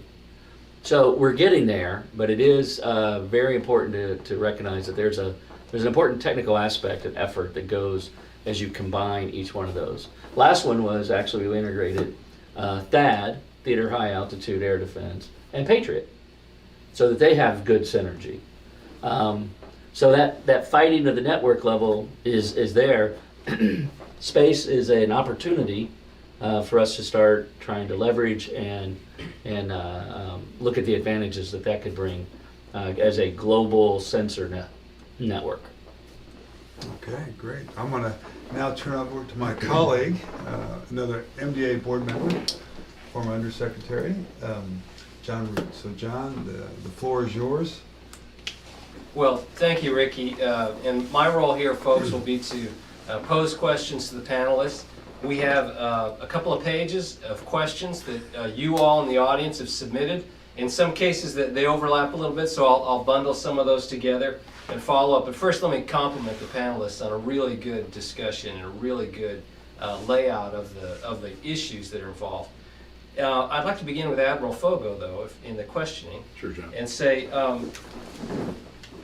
Speaker 2: So we're getting there, but it is very important to recognize that there's an important technical aspect and effort that goes as you combine each one of those. Last one was actually we integrated THAAD, Theater High Altitude Air Defense, and Patriot, so that they have good synergy. So that fighting at the network level is there. Space is an opportunity for us to start trying to leverage and look at the advantages that could bring as a global sensor network.
Speaker 1: Okay, great. I'm going to now turn over to my colleague, another MDA board member, former Undersecretary, John Root. So John, the floor is yours.
Speaker 5: Well, thank you, Ricky. And my role here, folks, will be to pose questions to the panelists. We have a couple of pages of questions that you all in the audience have submitted. In some cases that they overlap a little bit, so I'll bundle some of those together and follow up. But first, let me compliment the panelists on a really good discussion and a really good layout of the issues that are involved. I'd like to begin with Admiral Foggo, though, in the questioning.
Speaker 4: Sure, John.
Speaker 5: And say,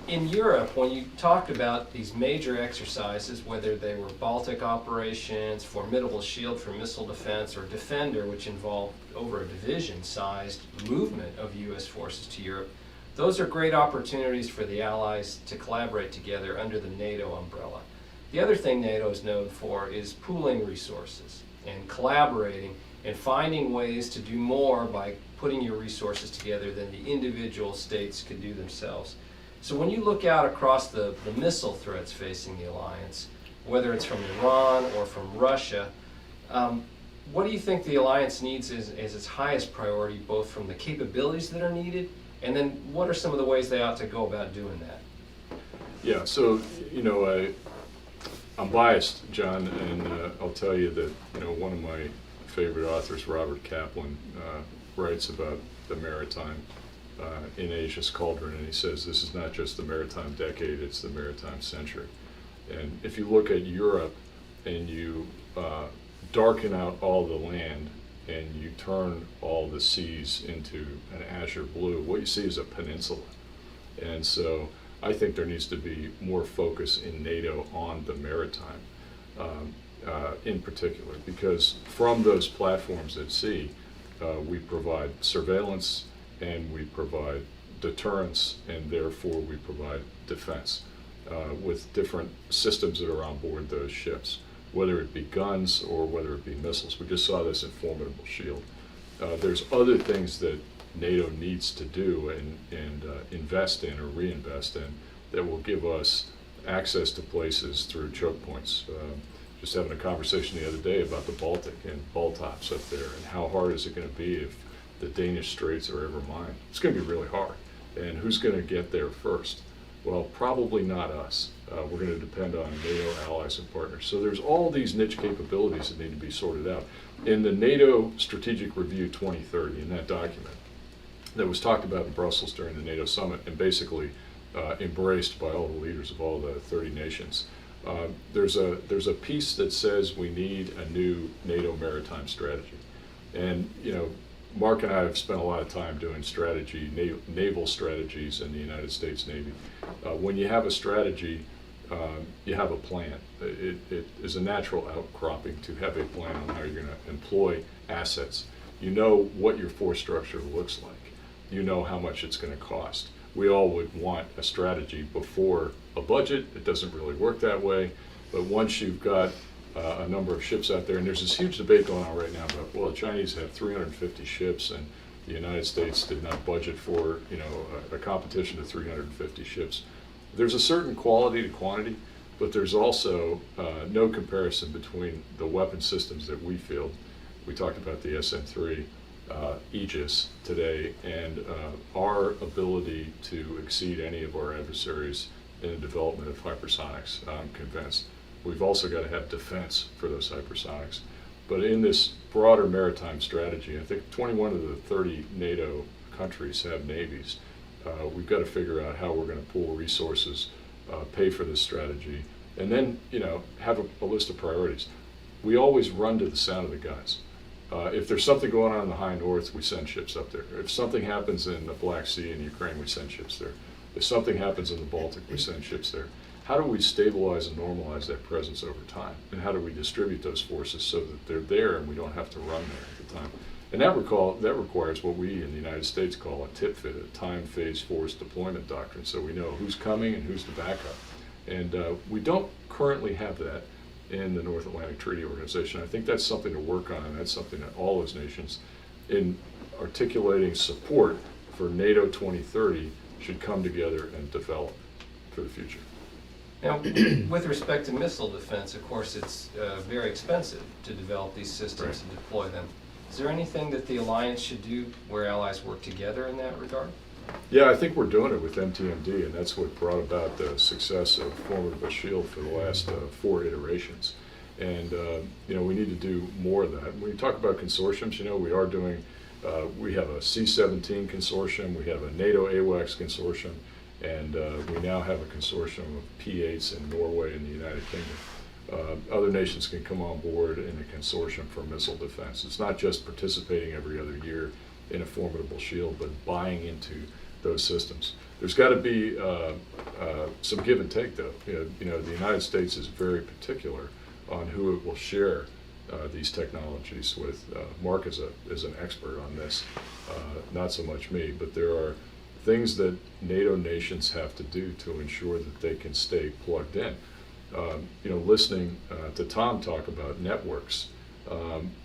Speaker 5: in Europe, when you talked about these major exercises, whether they were Baltic operations, Formidable Shield for missile defense, or Defender, which involved over a division-sized movement of U.S. forces to Europe, those are great opportunities for the Allies to collaborate together under the Nato umbrella. The other thing NATO is known for is pooling resources and collaborating and finding ways to do more by putting your resources together than the individual states could do themselves. So when you look out across the missile threats facing the alliance, whether it's from Iran or from Russia, what do you think the alliance needs as its highest priority, both from the capabilities that are needed, and then what are some of the ways they ought to go about doing that?
Speaker 4: Yeah, so, I'm biased, John, and I'll tell you that, one of my favorite authors, Robert Kaplan, writes about the Maritime in Asia's cauldron, and he says this is not just the maritime decade, it's the maritime century. And if you look at Europe and you darken out all the land and you turn all the seas into an azure blue, what you see is a peninsula. And so I think there needs to be more focus in NATO on the maritime in particular, because from those platforms at sea, we provide surveillance and we provide deterrence, and therefore we provide defense with different systems that are on board those ships, whether it be guns or whether it be missiles. We just saw this in Formidable Shield. There's other things that NATO needs to do and invest in or reinvest in that will give us access to places through choke points. Just having a conversation the other day about the Baltic and Baltops up there, and how hard is it going to be if the Danish Straits are ever mined? It's going to be really hard. And who's going to get there first? Well, probably not us. We're going to depend on NATO allies and partners. So there's all these niche capabilities that need to be sorted out. In the NATO Strategic Review 2030, in that document that was talked about in Brussels during the NATO summit and basically embraced by all the leaders of all the 30 nations, there's a piece that says we need a new NATO maritime strategy. And Mark and I have spent a lot of time doing strategy, naval strategies in the United States Navy. When you have a strategy, you have a plan. It is a natural outcropping to have a plan on how you're going to employ assets. You know what your force structure looks like. You know how much it's going to cost. We all would want a strategy before a budget. It doesn't really work that way. But once you've got a number of ships out there, and there's this huge debate going on right now about, well, the Chinese have 350 ships and the United States did not budget for a competition of 350 ships. There's a certain quality to quantity, but there's also no comparison between the weapon systems that we field. We talked about the SM-3 Aegis today, and our ability to exceed any of our adversaries in the development of hypersonics, I'm convinced. We've also got to have defense for those hypersonics. But in this broader maritime strategy, I think 21 of the 30 NATO countries have navies. We've got to figure out how we're going to pool resources, pay for this strategy, and then, have a list of priorities. We always run to the sound of the guns. If there's something going on in the high north, we send ships up there. If something happens in the Black Sea in Ukraine, we send ships there. If something happens in the Baltic, we send ships there. How do we stabilize and normalize that presence over time? And how do we distribute those forces so that they're there and we don't have to run there at the time? And that requires what we in the United States call a TIP-FIT, a time, phase, force deployment doctrine. So we know who's coming and who's the backup. And we don't currently have that in the North Atlantic Treaty Organization. I think that's something to work on, and that's something that all those nations, in articulating support for NATO 2030, should come together and develop for the future.
Speaker 5: Now, with respect to missile defense, of course, it's very expensive to develop these systems
Speaker 4: Right.
Speaker 5: and deploy them. Is there anything that the alliance should do where allies work together in that regard?
Speaker 4: Yeah, I think we're doing it with MTMD, and that's what brought about the success of Formidable Shield for the last 4 iterations. And we need to do more of that. When you talk about consortiums, we are doing. We have a C-17 consortium, we have a NATO AWACS consortium, and we now have a consortium of P-8s in Norway and the United Kingdom. Other nations can come on board in a consortium for missile defense. It's not just participating every other year in a Formidable Shield, but buying into those systems. There's got to be some give and take, though. The United States is very particular on who it will share these technologies with. Mark is an expert on this, not so much me, but there are things that NATO nations have to do to ensure that they can stay plugged in. Listening to Tom talk about networks,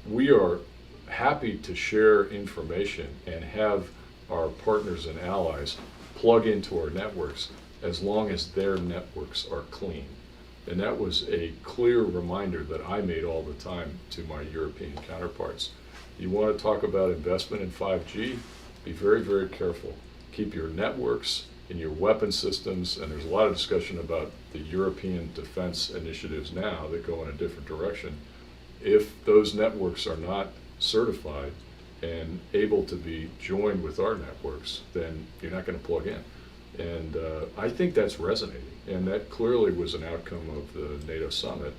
Speaker 4: we are happy to share information and have our partners and allies plug into our networks as long as their networks are clean. And that was a clear reminder that I made all the time to my European counterparts. You want to talk about investment in 5G? Be very, very careful. Keep your networks and your weapon systems, and there's a lot of discussion about the European defense initiatives now that go in a different direction. If those networks are not certified and able to be joined with our networks, then you're not going to plug in. And I think that's resonating, and that clearly was an outcome of the NATO summit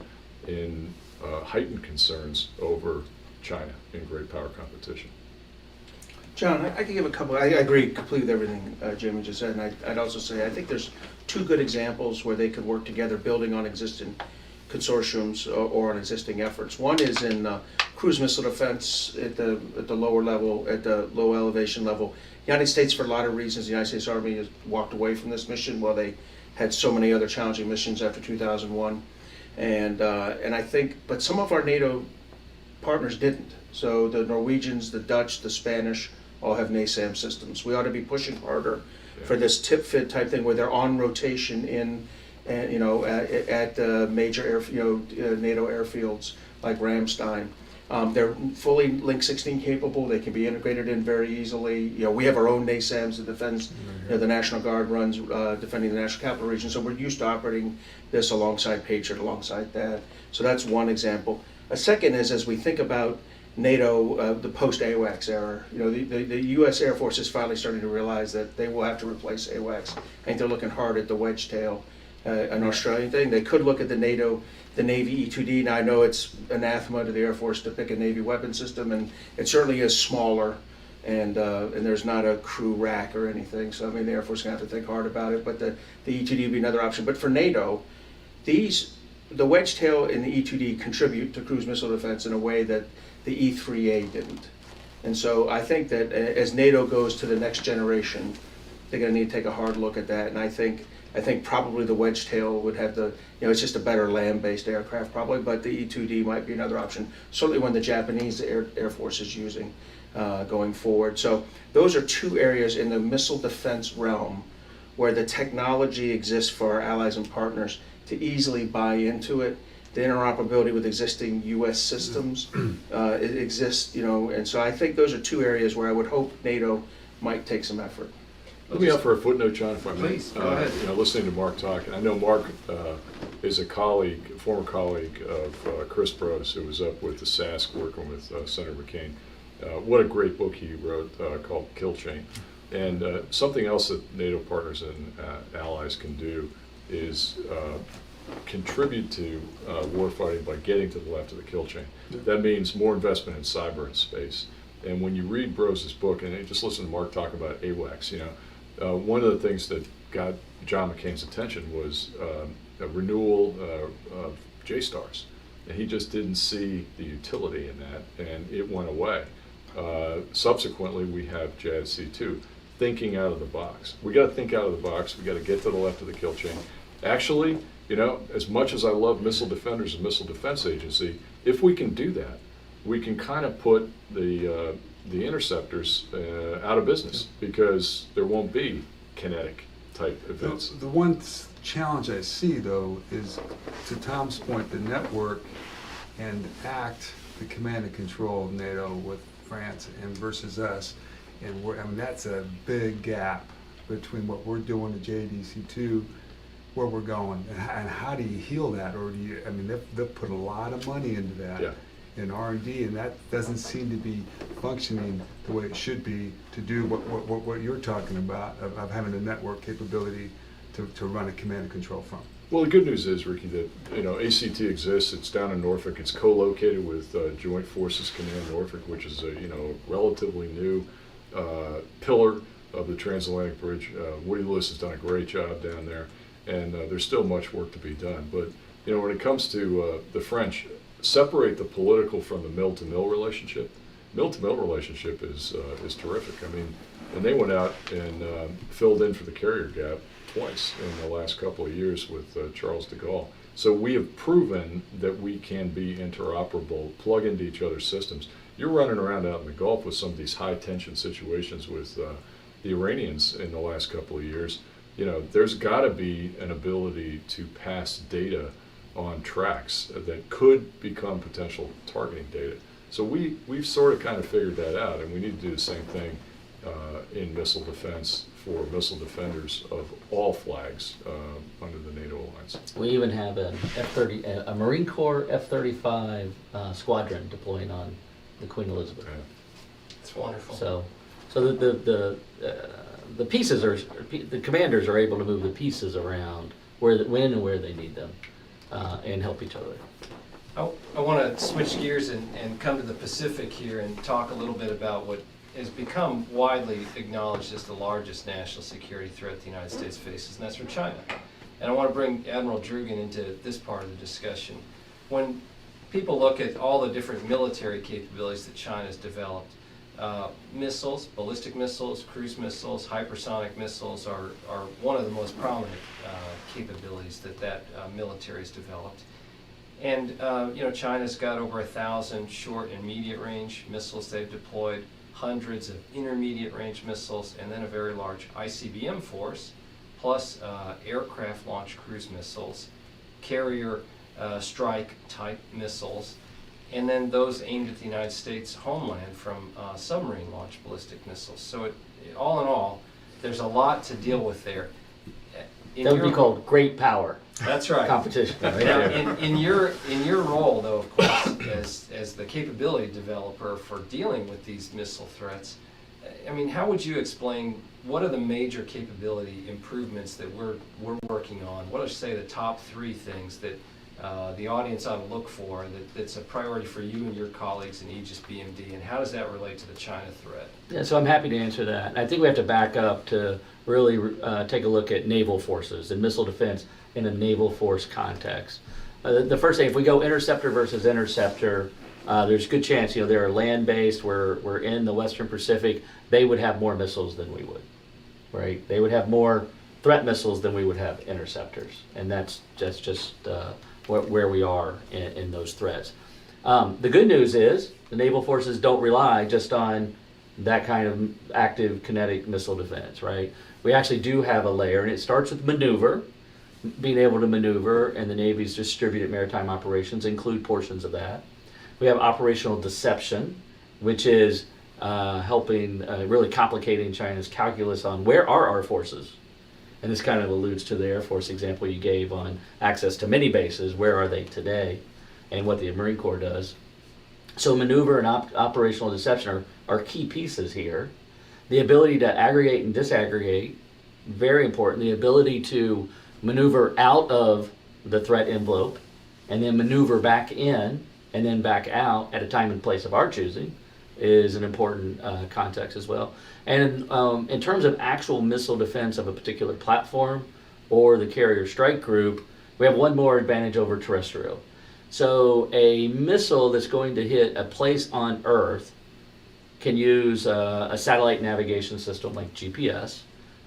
Speaker 4: in heightened concerns over China in great power competition.
Speaker 3: John, I can give a couple. I agree completely with everything Jamie just said, and I'd also say I think there's 2 good examples where they could work together, building on existing consortiums or on existing efforts. One is in cruise missile defense at the lower level, at the low elevation level. The United States, for a lot of reasons, the United States Army has walked away from this mission while they had so many other challenging missions after 2001. And I think, but some of our NATO partners didn't. So the Norwegians, the Dutch, the Spanish all have NASAM systems. We ought to be pushing harder for this tip-fit type thing where they're on rotation in, at major NATO airfields like Ramstein. They're fully Link 16 capable. They can be integrated in very easily. We have our own NASAMs that defends. The National Guard runs defending the National Capital Region. So we're used to operating this alongside Patriot, alongside that. So that's one example. A second is, as we think about NATO, the post-AWACS era, the U.S. Air Force is finally starting to realize that they will have to replace AWACS. I think they're looking hard at the wedge tail, an Australian thing. They could look at the Navy E-2D. Now I know it's anathema to the Air Force to pick a Navy weapon system, and it certainly is smaller, and there's not a crew rack or anything. So the Air Force is going to have to think hard about it. But the E-2D would be another option. But for NATO, the wedge tail and the E-2D contribute to cruise missile defense in a way that the E-3A didn't. And so I think that as NATO goes to the next generation, they're going to need to take a hard look at that. And I think probably the wedge tail would have it's just a better land-based aircraft probably, but the E-2D might be another option, certainly one the Japanese Air Force is using going forward. So those are 2 areas in the missile defense realm where the technology exists for our allies and partners to easily buy into it the interoperability with existing U.S. systems it exists, and so I think those are two areas where I would hope NATO might take some effort.
Speaker 4: Let me offer a footnote, John, if I may.
Speaker 5: Please, go ahead.
Speaker 4: Listening to Mark talk, and I know Mark is a former colleague of Chris Brose, who was up with the SASC working with Senator McCain. What a great book he wrote called Kill Chain. And something else that NATO partners and allies can do is contribute to warfighting by getting to the left of the kill chain. That means more investment in cyber and space. And when you read Brose's book, and just listen to Mark talk about AWACS, one of the things that got John McCain's attention was a renewal of JSTARS. And he just didn't see the utility in that, and it went away. Subsequently, we have JADC2, thinking out of the box. We got to think out of the box. We got to get to the left of the kill chain. Actually, as much as I love missile defenders and Missile Defense Agency, if we can do that, we can kind of put the interceptors out of business, because there won't be kinetic type events.
Speaker 1: The one challenge I see, though, is, to Tom's point, the network and ACT, the command and control of NATO with France and versus us. And that's a big gap between what we're doing at JDC2, where we're going, and how do you heal that? Or they've put a lot of money into that.
Speaker 4: Yeah.
Speaker 1: In R&D, and that doesn't seem to be functioning the way it should be to do what you're talking about, of having the network capability to run a command and control from.
Speaker 4: Well, the good news is, Riki, that ACT exists. It's down in Norfolk. It's co-located with Joint Forces Command Norfolk, which is a relatively new pillar of the transatlantic bridge. Woody Lewis has done a great job down there, and there's still much work to be done. But when it comes to the French, separate the political from the mill-to-mill relationship. Mill-to-mill relationship is terrific. And they went out and filled in for the carrier gap twice in the last couple of years with Charles de Gaulle. So we have proven that we can be interoperable, plug into each other's systems. You're running around out in the Gulf with some of these high-tension situations with the Iranians in the last couple of years. There's got to be an ability to pass data on tracks that could become potential targeting data. So we've sort of kind of figured that out, and we need to do the same thing in missile defense for missile defenders of all flags under the NATO alliance.
Speaker 2: We even have an a Marine Corps F-35 squadron deploying on the Queen Elizabeth.
Speaker 4: Yeah.
Speaker 5: It's wonderful.
Speaker 2: So the pieces are, the commanders are able to move the pieces around when and where they need them, and help each other.
Speaker 5: I want to switch gears and come to the Pacific here and talk a little bit about what has become widely acknowledged as the largest national security threat the United States faces, and that's from China. And I want to bring Admiral Druggan into this part of the discussion. When people look at all the different military capabilities that China's developed, missiles, ballistic missiles, cruise missiles, hypersonic missiles are one of the most prominent capabilities that military has developed. And China's got over 1,000 short and medium range missiles they've deployed, hundreds of intermediate range missiles, and then a very large ICBM force, plus aircraft launched cruise missiles, carrier strike type missiles, and then those aimed at the United States homeland from submarine launched ballistic missiles. So all in all, there's a lot to deal with there.
Speaker 2: That would be called great power.
Speaker 5: That's right.
Speaker 2: Competition. Right?
Speaker 5: Now, in your role, though, of course, as the capability developer for dealing with these missile threats, how would you explain what are the major capability improvements that we're working on? What are, say, the top 3 things that the audience ought to look for that's a priority for you and your colleagues in Aegis BMD, and how does that relate to the China threat?
Speaker 2: Yeah, so I'm happy to answer that. I think we have to back up to really take a look at naval forces and missile defense in a naval force context. The first thing, if we go interceptor versus interceptor, there's a good chance, they're land-based, we're in the Western Pacific, they would have more missiles than we would, right? They would have more threat missiles than we would have interceptors, and that's just where we are in those threats. The good news is the naval forces don't rely just on that kind of active kinetic missile defense, right? We actually do have a layer, and it starts with maneuver, being able to maneuver, and the Navy's distributed maritime operations include portions of that. We have operational deception, which is helping, really complicating China's calculus on where are our forces. And this kind of alludes to the Air Force example you gave on access to many bases, where are they today, and what the Marine Corps does. So maneuver and operational deception are key pieces here. The ability to aggregate and disaggregate, very important. The ability to maneuver out of the threat envelope and then maneuver back in and then back out at a time and place of our choosing is an important context as well. And in terms of actual missile defense of a particular platform or the carrier strike group, we have one more advantage over terrestrial. So a missile that's going to hit a place on Earth can use a satellite navigation system like GPS,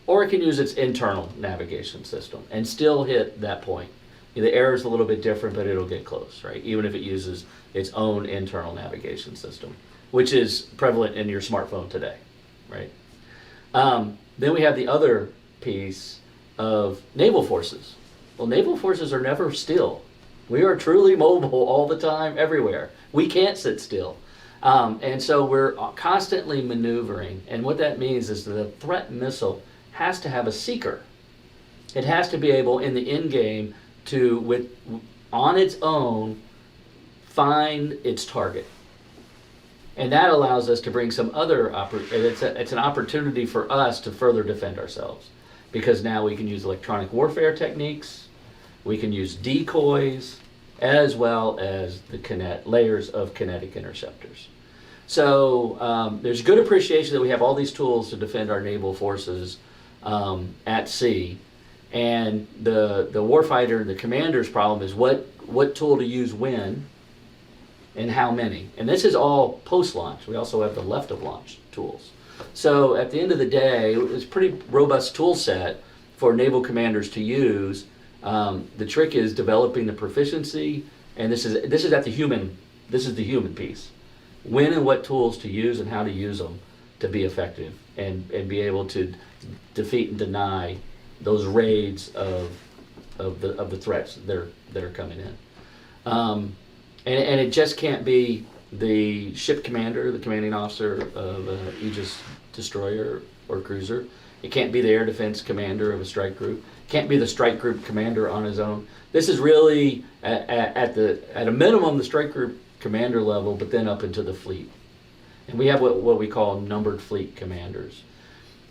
Speaker 2: or it can use its internal navigation system and still hit that point. The air is a little bit different, but it'll get close, right? Even if it uses its own internal navigation system, which is prevalent in your smartphone today, right? Then we have the other piece of naval forces. Well, naval forces are never still. We are truly mobile all the time, everywhere. We can't sit still. And so we're constantly maneuvering. And what that means is that the threat missile has to have a seeker. It has to be able, in the end game, to, on its own, find its target. And that allows us to bring some other, it's an opportunity for us to further defend ourselves. Because now we can use electronic warfare techniques, we can use decoys, as well as the layers of kinetic interceptors. So there's good appreciation that we have all these tools to defend our naval forces at sea. And the warfighter, the commander's problem is what tool to use when and how many. And this is all post-launch. We also have the left of launch tools. So at the end of the day, it's a pretty robust tool set for naval commanders to use. The trick is developing the proficiency, and this is at the human. This is the human piece. When and what tools to use and how to use them to be effective and be able to defeat and deny those raids of the threats that are coming in. And it just can't be the ship commander, the commanding officer of an Aegis destroyer or cruiser. It can't be the air defense commander of a strike group. It can't be the strike group commander on his own. This is really at a minimum the strike group commander level, but then up into the fleet. And we have what we call numbered fleet commanders.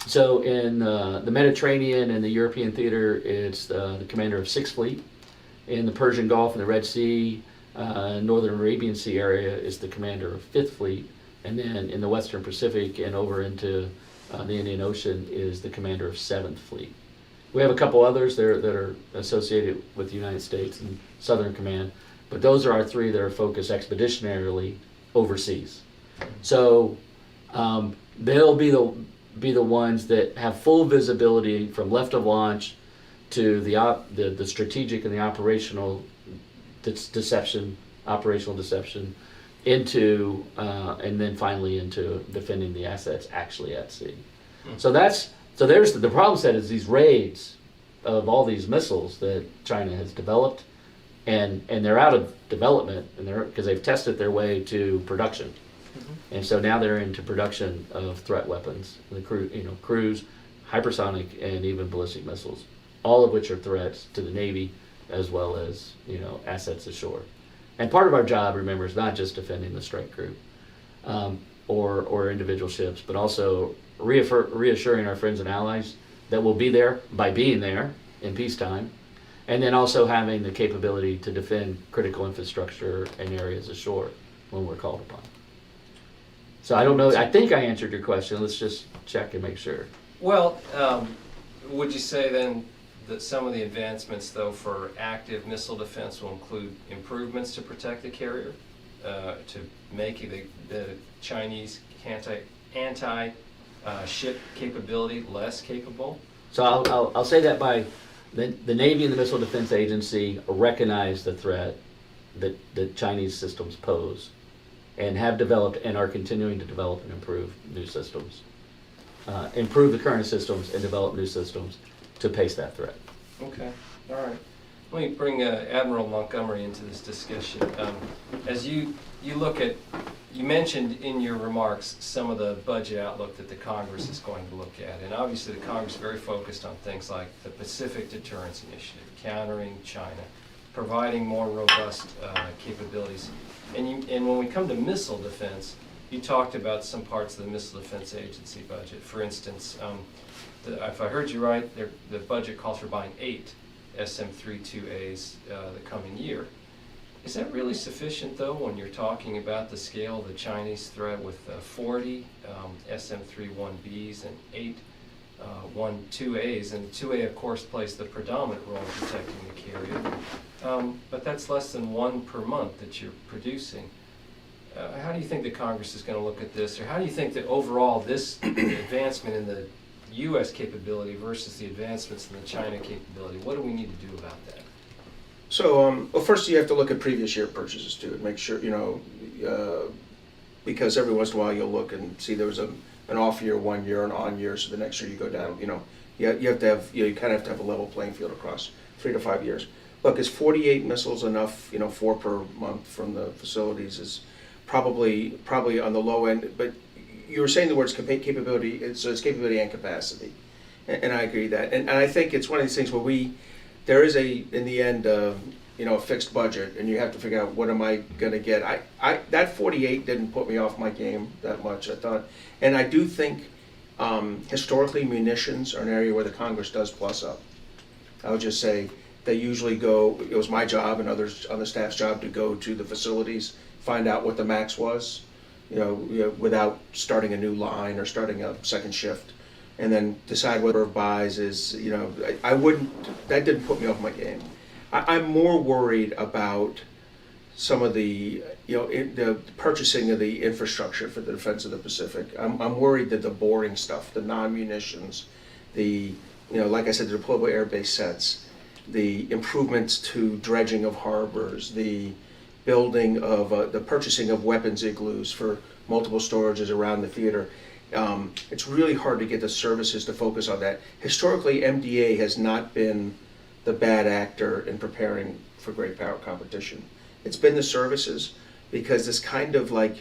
Speaker 2: So in the Mediterranean and the European theater, it's the commander of 6th Fleet. In the Persian Gulf and the Red Sea, Northern Arabian Sea area is the commander of 5th Fleet. And then in the Western Pacific and over into the Indian Ocean is the commander of 7th Fleet. We have a couple others that are associated with the United States and Southern Command, but those are our three that are focused expeditionarily overseas. So they'll be the ones that have full visibility from left of launch to the strategic and the operational deception, into and then finally into defending the assets actually at sea. So there's the problem set is these raids of all these missiles that China has developed, and they're out of development and because they've tested their way to production. And so now they're into production of threat weapons, the cruise, hypersonic, and even ballistic missiles, all of which are threats to the Navy as well as assets ashore. And part of our job, remember, is not just defending the strike group or individual ships, but also reassuring our friends and allies that we'll be there by being there in peacetime, and then also having the capability to defend critical infrastructure and areas ashore when we're called upon. So I don't know, I think I answered your question. Let's just check and make sure.
Speaker 5: Well, would you say then that some of the advancements, though, for active missile defense will include improvements to protect the carrier, to make the Chinese anti-ship capability less capable?
Speaker 2: So I'll say that by the Navy and the Missile Defense Agency recognize the threat that the Chinese systems pose, and have developed and are continuing to develop and improve new systems, improve the current systems and develop new systems to pace that threat.
Speaker 5: Okay, all right. Let me bring Admiral Montgomery into this discussion. As you look at, you mentioned in your remarks some of the budget outlook that the Congress is going to look at. And obviously the Congress is very focused on things like the Pacific Deterrence Initiative, countering China, providing more robust capabilities. And when we come to missile defense, you talked about some parts of the Missile Defense Agency budget. For instance, if I heard you right, the budget calls for buying 8 SM-32As the coming year. Is that really sufficient, though, when you're talking about the scale of the Chinese threat with 40 SM-31Bs and 8 1-2As? And 2A, of course, plays the predominant role in protecting the carrier. But that's less than 1 per month that you're producing. How do you think the Congress is going to look at this? Or how do you think that overall this advancement in the U.S. capability versus the advancements in the China capability, what do we need to do about that?
Speaker 3: So, well, first you have to look at previous year purchases too, and make sure, because every once in a while you'll look and see there was an off year 1 year, an on year, so the next year you go down. You have to have, you kind of have to have a level playing field across 3 to 5 years. Look, is 48 missiles enough? 4 per month from the facilities is probably on the low end. But you were saying the words capability, so it's capability and capacity, and I agree that. And I think it's one of these things where there is in the end, a fixed budget, and you have to figure out what am I going to get. That 48 didn't put me off my game that much, I thought. And I do think historically munitions are an area where the Congress does plus up. I would just say they usually go, it was my job and others on the staff's job to go to the facilities, find out what the max was, without starting a new line or starting a second shift, and then decide whether buys is, that didn't put me off my game. I'm more worried about some of the, the purchasing of the infrastructure for the defense of the Pacific. I'm worried that the boring stuff, the non-munitions, like I said, the deployable air base sets, the improvements to dredging of harbors, the building of, the purchasing of weapons igloos for multiple storages around the theater. It's really hard to get the services to focus on that. Historically, MDA has not been the bad actor in preparing for great power competition. It's been the services, because this kind of like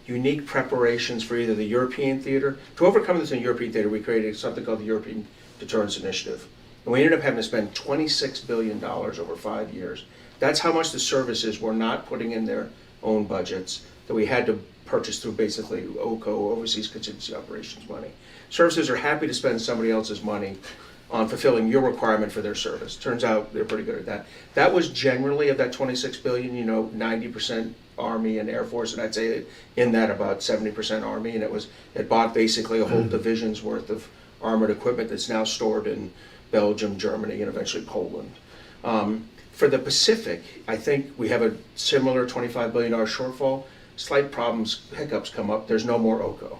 Speaker 3: unique preparations for either the European theater. To overcome this in the European theater, we created something called the European Deterrence Initiative. And we ended up having to spend $26 billion over 5 years. That's how much the services were not putting in their own budgets, that we had to purchase through basically OCO, Overseas Contingency Operations money. Services are happy to spend somebody else's money on fulfilling your requirement for their service. Turns out they're pretty good at that. That was generally, of that 26 billion, 90% Army and Air Force, and I'd say in that about 70% Army, and it bought basically a whole division's worth of armored equipment that's now stored in Belgium, Germany, and eventually Poland. For the Pacific, I think we have a similar $25 billion shortfall. Slight problems, hiccups come up. There's no more OCO.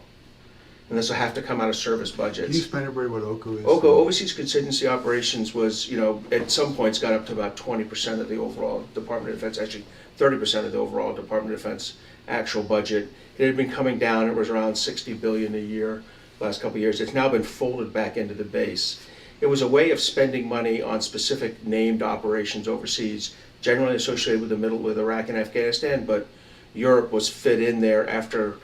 Speaker 3: And this will have to come out of service budgets.
Speaker 1: Can you explain to everybody what OCO is?
Speaker 3: OCO, Overseas Contingency Operations, was, at some points got up to about 20% of the overall Department of Defense, actually 30% of the overall Department of Defense actual budget. It had been coming down. It was around $60 billion a year last couple of years. It's now been folded back into the base. It was a way of spending money on specific named operations overseas, generally associated with Iraq and Afghanistan, but Europe was fit in there after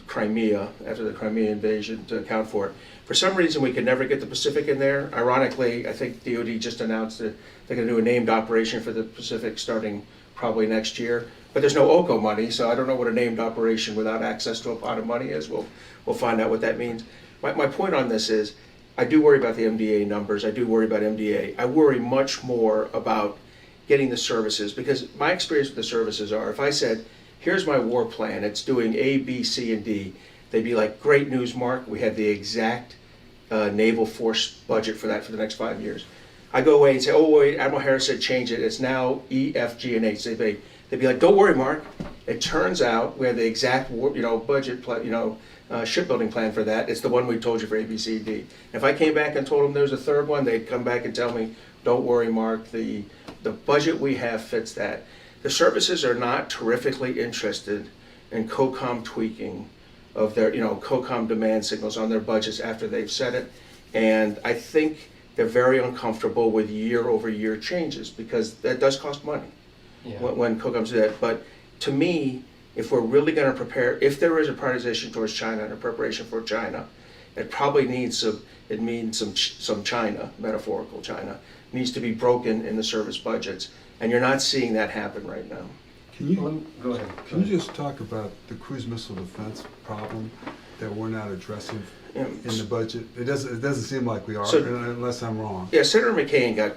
Speaker 3: Crimea, after the Crimea invasion, to account for it. For some reason, we could never get the Pacific in there. Ironically, I think DoD just announced that they're going to do a named operation for the Pacific starting probably next year. But there's no OCO money, so I don't know what a named operation without access to a pot of money is. We'll find out what that means. My point on this is, I do worry about the MDA numbers. I do worry about MDA. I worry much more about getting the services, because my experience with the services are, if I said, here's my war plan, it's doing A, B, C, and D, they'd be like, great news, Mark, we have the exact naval force budget for that for the next 5 years. I go away and say, oh wait, Admiral Harris said change it, it's now E, F, G, and H. They'd be like, don't worry, Mark, it turns out we have the exact budget plan, shipbuilding plan for that. It's the one we told you for A, B, C, D. If I came back and told them there's a third one, they'd come back and tell me, don't worry, Mark, the budget we have fits that. The services are not terrifically interested in COCOM tweaking of their, COCOM demand signals on their budgets after they've set it. And I think they're very uncomfortable with year-over-year changes because that does cost money
Speaker 5: Yeah.
Speaker 3: when comes to that. But to me, if we're really going to prepare, if there is a prioritization towards China and a preparation for China, it probably needs some China, metaphorical China, needs to be broken in the service budgets. And you're not seeing that happen right now.
Speaker 5: Go ahead.
Speaker 1: Can you just talk about the cruise missile defense problem that we're not addressing
Speaker 3: Yeah.
Speaker 1: in the budget? It doesn't seem like we are,
Speaker 3: So-
Speaker 1: unless I'm wrong.
Speaker 3: Yeah, Senator McCain got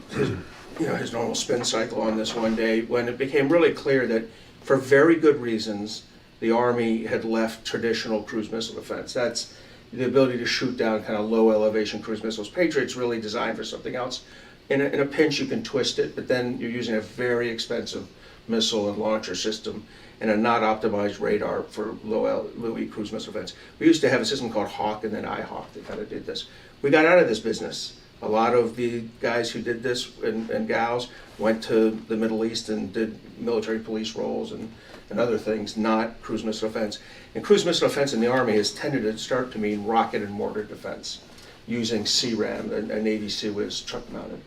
Speaker 3: his normal spin cycle on this one day when it became really clear that for very good reasons, the Army had left traditional cruise missile defense. That's the ability to shoot down kind of low elevation cruise missiles. Patriot's really designed for something else. In a pinch, you can twist it, but then you're using a very expensive missile and launcher system and a not optimized radar for low E cruise missile defense. We used to have a system called Hawk and then IHawk that kind of did this. We got out of this business. A lot of the guys who did this and gals went to the Middle East and did military police roles and other things, not cruise missile defense. And cruise missile defense in the Army has tended to start to mean rocket and mortar defense using CRAM, a Navy Suez truck mounted.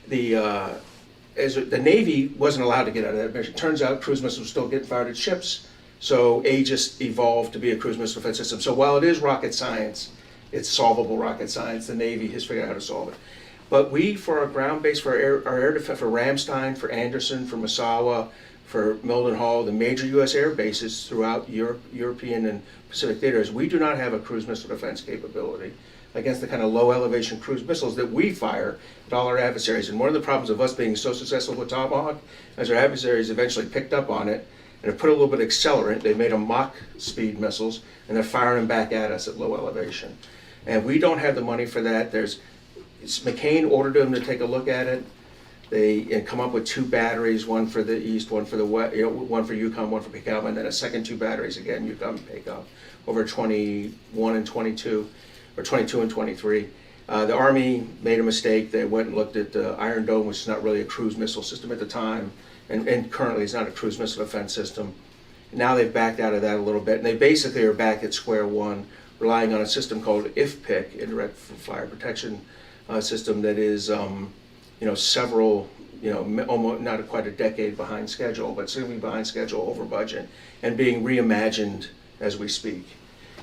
Speaker 3: The Navy wasn't allowed to get out of that mission. Turns out cruise missiles were still getting fired at ships. So Aegis evolved to be a cruise missile defense system. So while it is rocket science, it's solvable rocket science. The Navy has figured out how to solve it. But we, for our ground base, for our air defense, for Ramstein, for Anderson, for Misawa, for Mildenhall, the major U.S. air bases throughout European and Pacific theaters, we do not have a cruise missile defense capability against the kind of low elevation cruise missiles that we fire at all our adversaries. And one of the problems of us being so successful with Tomahawk, as our adversaries eventually picked up on it and have put a little bit of accelerant, they made them Mach speed missiles, and they're firing them back at us at low elevation. And we don't have the money for that. McCain ordered them to take a look at it. They come up with 2 batteries, one for the east, one for the west, one for Yukon, one for PECOM, and then a second 2 batteries again, Yukon and PECOM, over 21 and 22, or 22 and 23. The Army made a mistake. They went and looked at Iron Dome, which is not really a cruise missile system at the time, and currently it's not a cruise missile defense system. Now they've backed out of that a little bit, and they basically are back at square one, relying on a system called IFPC, Indirect Fire Protection System, that is several, almost not quite a decade behind schedule, but certainly behind schedule, over budget, and being reimagined as we speak.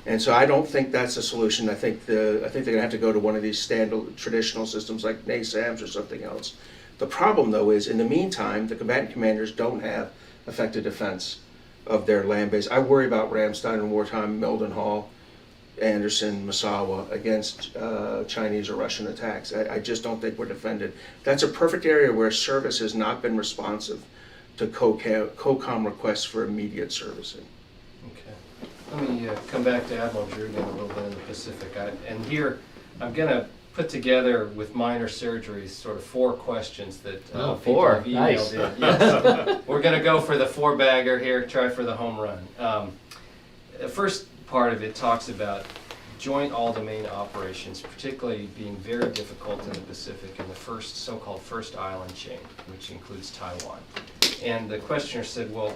Speaker 3: And so I don't think that's a solution. I think they're going to have to go to one of these standard traditional systems like NASAMS or something else. The problem, though, is in the meantime, the combatant commanders don't have effective defense of their land base. I worry about Ramstein in wartime, Mildenhall, Anderson, Misawa against Chinese or Russian attacks. I just don't think we're defended. That's a perfect area where service has not been responsive to COCOM requests for immediate servicing.
Speaker 5: Okay. Let me come back to Admiral Druggan a little bit in the Pacific. And here, I'm going to put together with minor surgeries sort of 4 questions that people
Speaker 2: 4.
Speaker 5: have emailed
Speaker 2: Nice.
Speaker 5: in. Yes. We're going to go for the 4-bagger here, try for the home run. The first part of it talks about joint all-domain operations, particularly being very difficult in the Pacific in the so-called first island chain, which includes Taiwan. And the questioner said, well,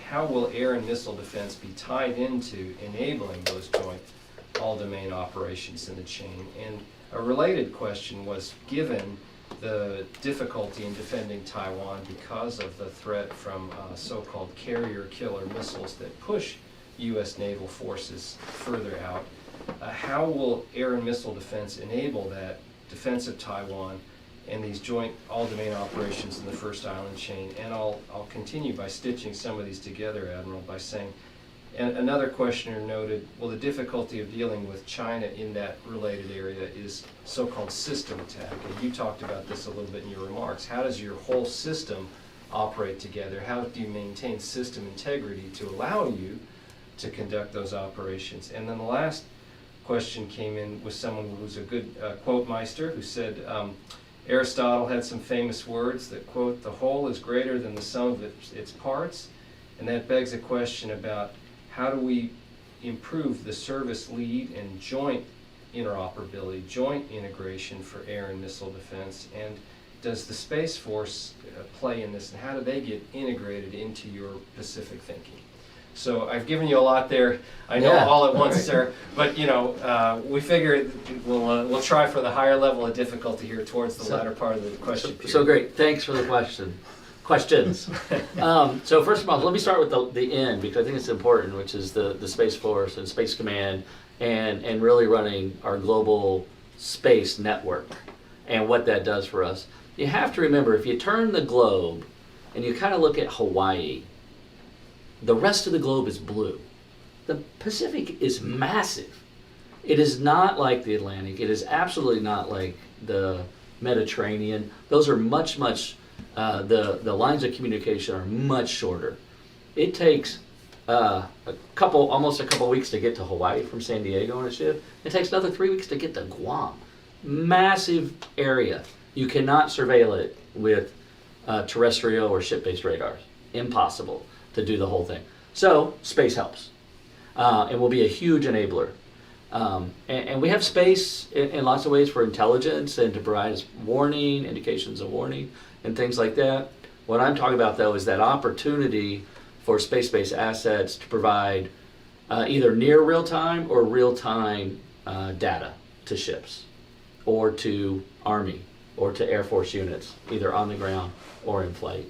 Speaker 5: how will air and missile defense be tied into enabling those joint all-domain operations in the chain? And a related question was, given the difficulty in defending Taiwan because of the threat from so-called carrier killer missiles that push U.S. naval forces further out, how will air and missile defense enable that defense of Taiwan and these joint all-domain operations in the first island chain? And I'll continue by stitching some of these together, Admiral, by saying, and another questioner noted, well, the difficulty of dealing with China in that related area is so-called system attack. And you talked about this a little bit in your remarks. How does your whole system operate together? How do you maintain system integrity to allow you to conduct those operations? And then the last question came in with someone who's a good quote meister, who said Aristotle had some famous words that, quote, the whole is greater than the sum of its parts. And that begs a question about how do we improve the service lead and joint interoperability, joint integration for air and missile defense, and does the Space Force play in this, and how do they get integrated into your Pacific thinking? So I've given you a lot there. I know
Speaker 2: Yeah.
Speaker 5: all at once, sir. But we figure we'll try for the higher level of difficulty here towards the latter part of the question.
Speaker 2: So great, thanks for the questions. So first of all, let me start with the end, because I think it's important, which is the Space Force and Space Command, and really running our global space network and what that does for us. You have to remember, if you turn the globe and you kind of look at Hawaii, the rest of the globe is blue. The Pacific is massive. It is not like the Atlantic. It is absolutely not like the Mediterranean. Those are much, the lines of communication are much shorter. It takes almost a couple weeks to get to Hawaii from San Diego on a ship. It takes another 3 weeks to get to Guam. Massive area. You cannot surveil it with terrestrial or ship-based radars. Impossible to do the whole thing. So space helps, and will be a huge enabler. And we have space in lots of ways for intelligence and to provide us warning, indications of warning, and things like that. What I'm talking about, though, is that opportunity for space-based assets to provide either near real-time or real-time data to ships, or to Army, or to Air Force units, either on the ground or in flight.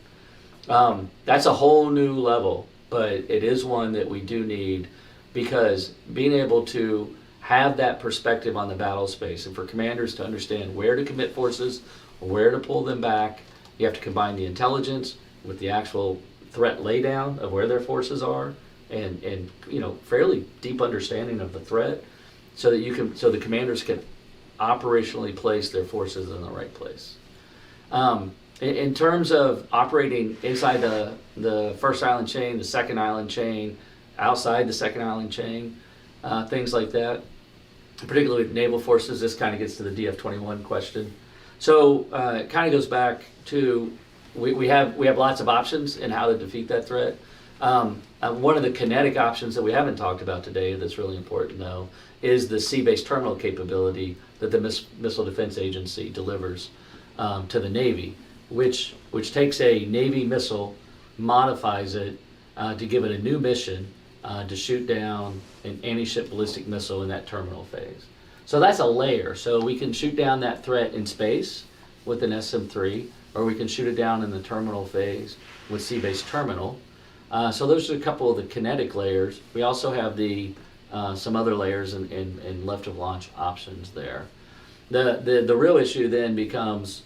Speaker 2: That's a whole new level, but it is one that we do need, because being able to have that perspective on the battle space, and for commanders to understand where to commit forces, where to pull them back, you have to combine the intelligence with the actual threat laydown of where their forces are, and fairly deep understanding of the threat, so that so the commanders can operationally place their forces in the right place. In terms of operating inside the first island chain, the second island chain, outside the second island chain, things like that, particularly with naval forces, this kind of gets to the DF-21 question. So it kind of goes back to, we have lots of options in how to defeat that threat. One of the kinetic options that we haven't talked about today that's really important, though, is the sea-based terminal capability that the Missile Defense Agency delivers to the Navy, which takes a Navy missile, modifies it to give it a new mission to shoot down an anti-ship ballistic missile in that terminal phase. So that's a layer. So we can shoot down that threat in space with an SM-3, or we can shoot it down in the terminal phase with sea-based terminal. So those are a couple of the kinetic layers. We also have some other layers and left of launch options there. The real issue then becomes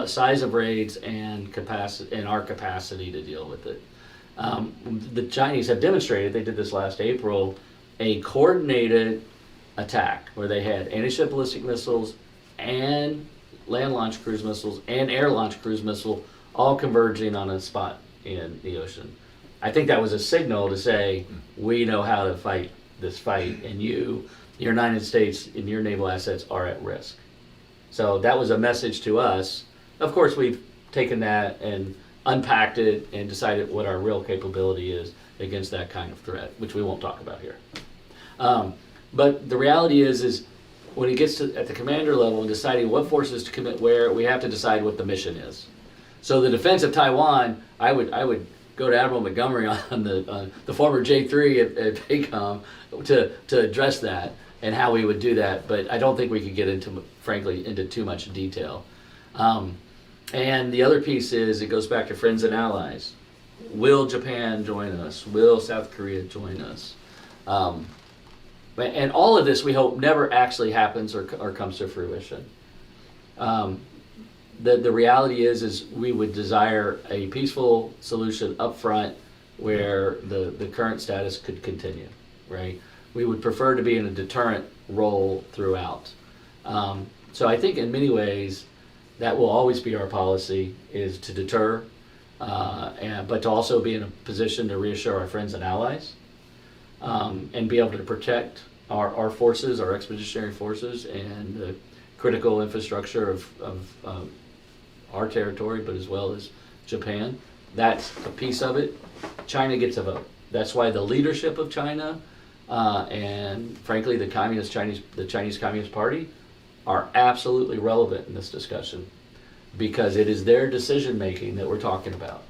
Speaker 2: size of raids and capacity, and our capacity to deal with it. The Chinese have demonstrated, they did this last April, a coordinated attack where they had anti-ship ballistic missiles and land launch cruise missiles and air launch cruise missile all converging on a spot in the ocean. I think that was a signal to say, we know how to fight this fight, and your United States and your naval assets are at risk. So that was a message to us. Of course, we've taken that and unpacked it and decided what our real capability is against that kind of threat, which we won't talk about here. But the reality is when it gets at the commander level and deciding what forces to commit where, we have to decide what the mission is. So the defense of Taiwan, I would go to Admiral Montgomery on the former J3 at PACOM to address that and how we would do that. But I don't think we could get into too much detail. And the other piece is, it goes back to friends and allies. Will Japan join us? Will South Korea join us? And all of this, we hope, never actually happens or comes to fruition. The reality is we would desire a peaceful solution up front where the current status could continue, right? We would prefer to be in a deterrent role throughout. So I think in many ways, that will always be our policy, is to deter, but to also be in a position to reassure our friends and allies, and be able to protect our forces, our expeditionary forces, and the critical infrastructure of our territory, but as well as Japan. That's a piece of it. China gets a vote. That's why the leadership of China and frankly the Chinese Communist Party are absolutely relevant in this discussion, because it is their decision making that we're talking about.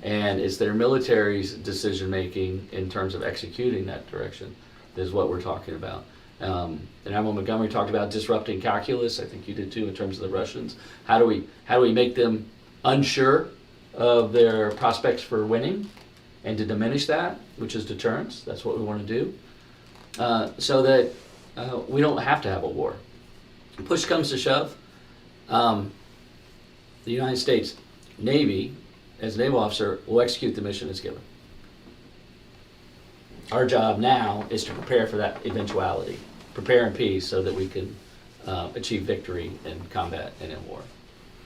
Speaker 2: And it's their military's decision-making in terms of executing that direction is what we're talking about. And Admiral Montgomery talked about disrupting calculus. I think you did too in terms of the Russians. How do we make them unsure of their prospects for winning and to diminish that, which is deterrence? That's what we want to do. So that we don't have to have a war. Push comes to shove. The United States Navy, as a naval officer, will execute the mission as given. Our job now is to prepare for that eventuality, prepare in peace so that we can achieve victory in combat and in war.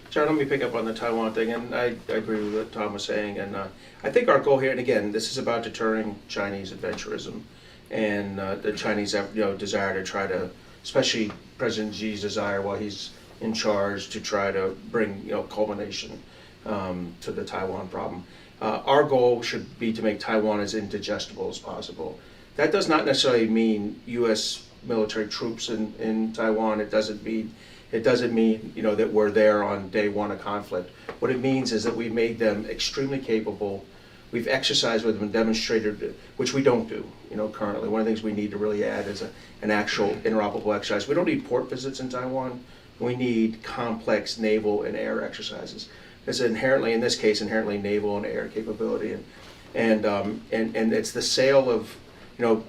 Speaker 3: John, let me pick up on the Taiwan thing, and I agree with what Tom was saying. And I think our goal here, and again, this is about deterring Chinese adventurism and the Chinese, desire to try to, especially President Xi's desire while he's in charge, to try to bring culmination to the Taiwan problem. Our goal should be to make Taiwan as indigestible as possible. That does not necessarily mean U.S. military troops in Taiwan. It doesn't mean that we're there on day one of conflict. What it means is that we've made them extremely capable. We've exercised with them and demonstrated, which we don't do, currently. One of the things we need to really add is an actual interoperable exercise. We don't need port visits in Taiwan. We need complex naval and air exercises. It's inherently, in this case, naval and air capability, and it's the sale of,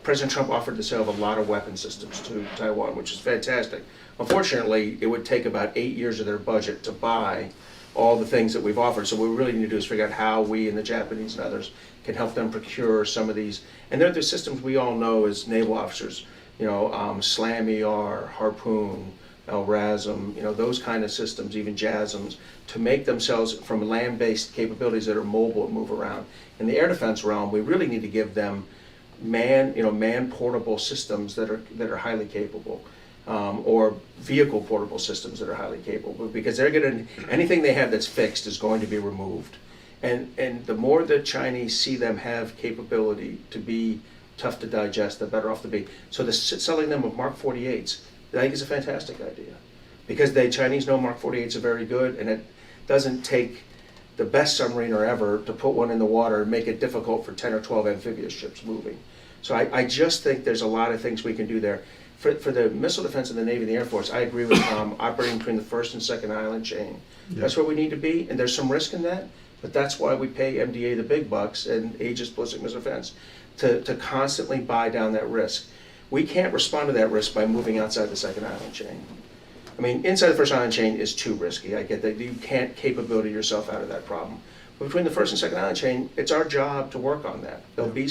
Speaker 3: President Trump offered the sale of a lot of weapon systems to Taiwan, which is fantastic. Unfortunately, it would take about 8 years of their budget to buy all the things that we've offered. So what we really need to do is figure out how we and the Japanese and others can help them procure some of these. And they're the systems we all know as naval officers, SLAM-ER, Harpoon, LRASM, those kind of systems, even JASMs, to make themselves from land-based capabilities that are mobile and move around. In the air defense realm, we really need to give them man-portable systems that are highly capable. Or vehicle portable systems that are highly capable, because anything they have that's fixed is going to be removed. And the more the Chinese see them have capability to be tough to digest, the better off to be. So selling them with Mark 48s, I think is a fantastic idea, because the Chinese know Mark 48s are very good, and it doesn't take the best submariner ever to put one in the water and make it difficult for 10 or 12 amphibious ships moving. So I just think there's a lot of things we can do there. For the missile defense of the Navy and the Air Force, I agree with Tom, operating between the first and second island chain. Yeah. That's where we need to be, and there's some risk in that, but that's why we pay MDA the big bucks and Aegis Ballistic Missile Defense to constantly buy down that risk. We can't respond to that risk by moving outside the second island chain. I mean, inside the first island chain is too risky. I get that. You can't capability yourself out of that problem. But between the first and second island chain, it's our job to work on that. There'll be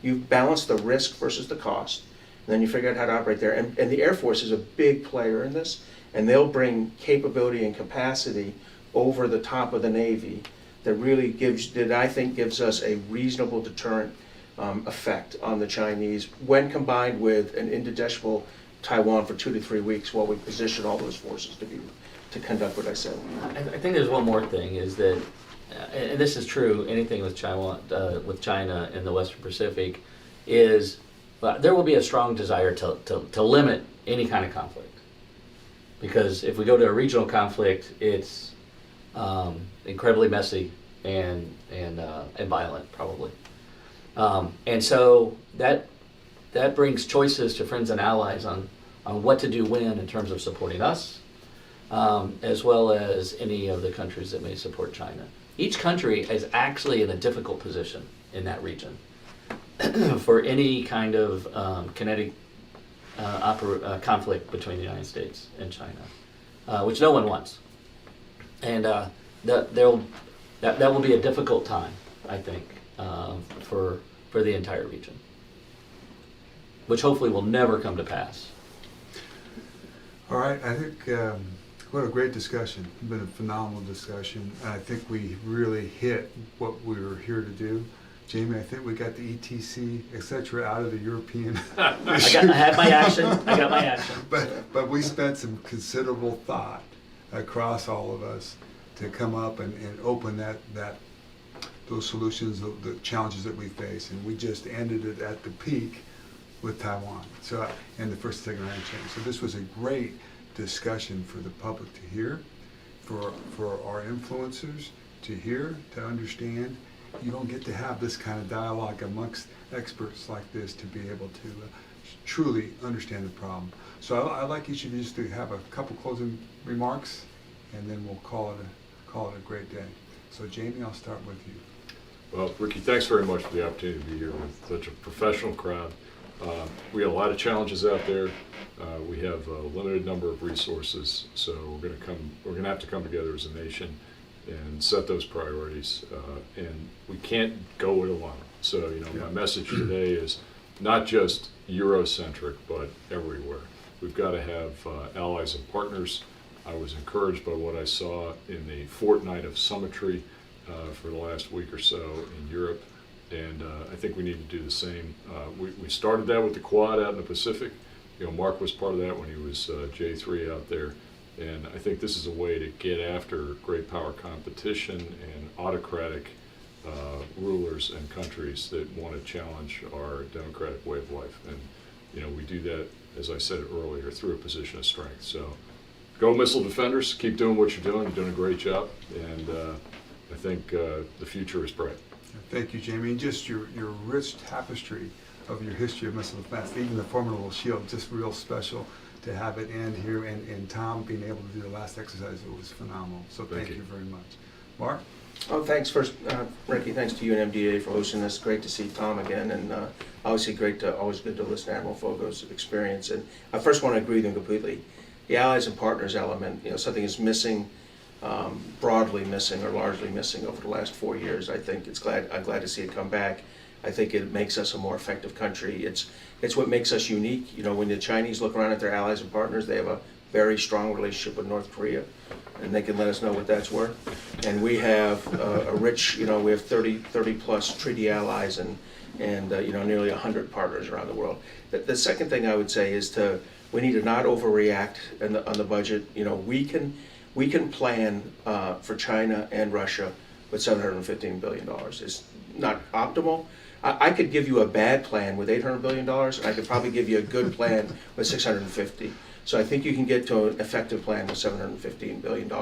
Speaker 3: you balance the risk versus the cost. And then you figure out how to operate there. And the Air Force is a big player in this, and they'll bring capability and capacity over the top of the Navy that I think gives us a reasonable deterrent effect on the Chinese when combined with an indigestible Taiwan for 2 to 3 weeks while we position all those forces to conduct what I said.
Speaker 2: I think there's one more thing is that, and this is true, anything with China and the Western Pacific, is there will be a strong desire to limit any kind of conflict. Because if we go to a regional conflict, it's incredibly messy and violent, probably. And so that brings choices to friends and allies on what to do when in terms of supporting us, as well as any of the countries that may support China. Each country is actually in a difficult position in that region for any kind of kinetic conflict between the United States and China, which no one wants. And that will be a difficult time, I think, for the entire region, which hopefully will never come to pass.
Speaker 1: All right, I think what a great discussion. It's been a phenomenal discussion. I think we really hit what we were here to do. Jamie, I think we got the ETC, etc., out of the European.
Speaker 2: I had my action. I got my action.
Speaker 1: But we spent some considerable thought across all of us to come up and open those solutions, the challenges that we face, and we just ended it at the peak with Taiwan. So, and the first and second island chain. So this was a great discussion for the public to hear, for our influencers to hear, to understand, you don't get to have this kind of dialogue amongst experts like this to be able to truly understand the problem. So I'd like each of you just to have a couple closing remarks, and then we'll call it a great day. So Jamie, I'll start with you.
Speaker 4: Well, Riki, thanks very much for the opportunity to be here with such a professional crowd. We have a lot of challenges out there. We have a limited number of resources, so we're going to have to come together as a nation and set those priorities. And we can't go it alone. So, my message today is not just Eurocentric, but everywhere. We've got to have allies and partners. I was encouraged by what I saw in the fortnight of summitry for the last week or so in Europe, and I think we need to do the same. We started that with the Quad out in the Pacific. Mark was part of that when he was J3 out there, and I think this is a way to get after great power competition and autocratic rulers and countries that want to challenge our democratic way of life. And we do that, as I said earlier, through a position of strength. So go missile defenders, keep doing what you're doing. You're doing a great job, and I think the future is bright.
Speaker 1: Thank you, Jamie. And just your rich tapestry of your history of missile defense, even the formidable shield, just real special to have it end here. And Tom being able to do the last exercise, it was phenomenal. So thank you very much. Mark?
Speaker 3: Oh, thanks first, Riki. Thanks to you and MDA for hosting this. Great to see Tom again, and obviously always good to listen to Admiral Foggo's experience. And I first want to agree with him completely. The allies and partners element, something is missing, broadly missing or largely missing over the last 4 years. I think I'm glad to see it come back. I think it makes us a more effective country. It's what makes us unique. When the Chinese look around at their allies and partners, they have a very strong relationship with North Korea, and they can let us know what that's worth. And we have a rich, we have 30 plus treaty allies and nearly 100 partners around the world. The second thing I would say is we need to not overreact on the budget. We can plan for China and Russia with $715 billion. It's not optimal. I could give you a bad plan with $800 billion, and I could probably give you a good plan with $650. So I think you can get to an effective plan with $715 billion.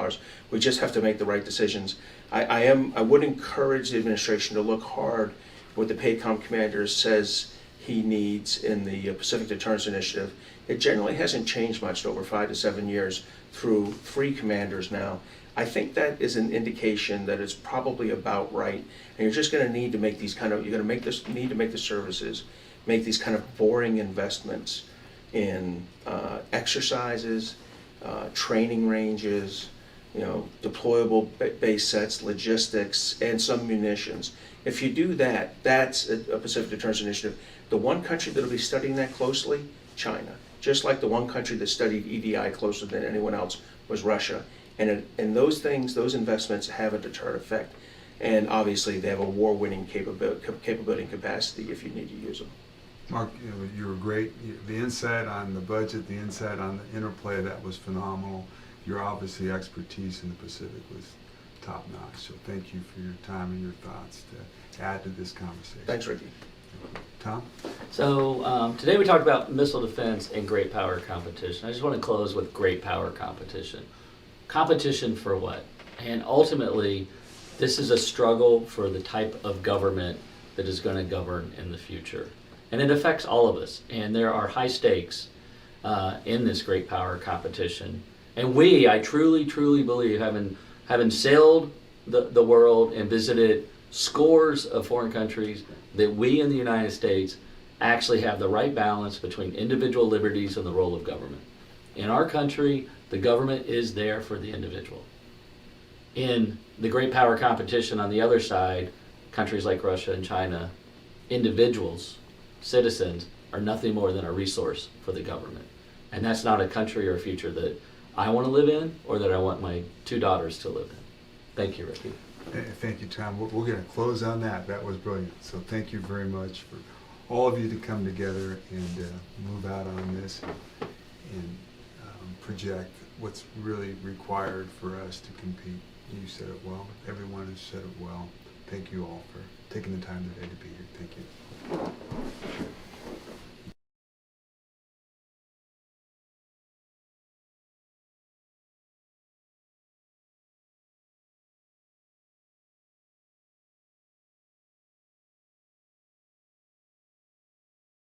Speaker 3: We just have to make the right decisions. I would encourage the administration to look hard what the PACOM commander says he needs in the Pacific Deterrence Initiative. It generally hasn't changed much over 5 to 7 years through 3 commanders now. I think that is an indication that it's probably about right. And you're just going to need to make these need to make the services make these kind of boring investments in exercises, training ranges, deployable base sets, logistics, and some munitions. If you do that, that's a Pacific Deterrence Initiative. The one country that will be studying that closely, China. Just like the one country that studied EDI closer than anyone else was Russia. And those investments have a deterrent effect. And obviously they have a war-winning capability and capacity if you need to use them.
Speaker 1: Mark, you were great. The insight on the budget, the insight on the interplay, that was phenomenal. Your obviously expertise in the Pacific was top-notch. So thank you for your time and your thoughts to add to this conversation.
Speaker 3: Thanks, Riki.
Speaker 1: Tom?
Speaker 2: So today we talked about missile defense and great power competition. I just want to close with great power competition. Competition for what? And ultimately, this is a struggle for the type of government that is going to govern in the future. And it affects all of us. And there are high stakes in this great power competition. And I truly, truly believe, having sailed the world and visited scores of foreign countries, that we in the United States actually have the right balance between individual liberties and the role of government. In our country, the government is there for the individual. In the great power competition on the other side, countries like Russia and China, individuals, citizens, are nothing more than a resource for the government. And that's not a country or a future that I want to live in or that I want my 2 daughters to live in. Thank you, Riki.
Speaker 1: Thank you, Tom. We're going to close on that. That was brilliant. So thank you very much for all of you to come together and move out on this and project what's really required for us to compete. You said it well. Everyone has said it well. Thank you all for taking the time today to be here. Thank you.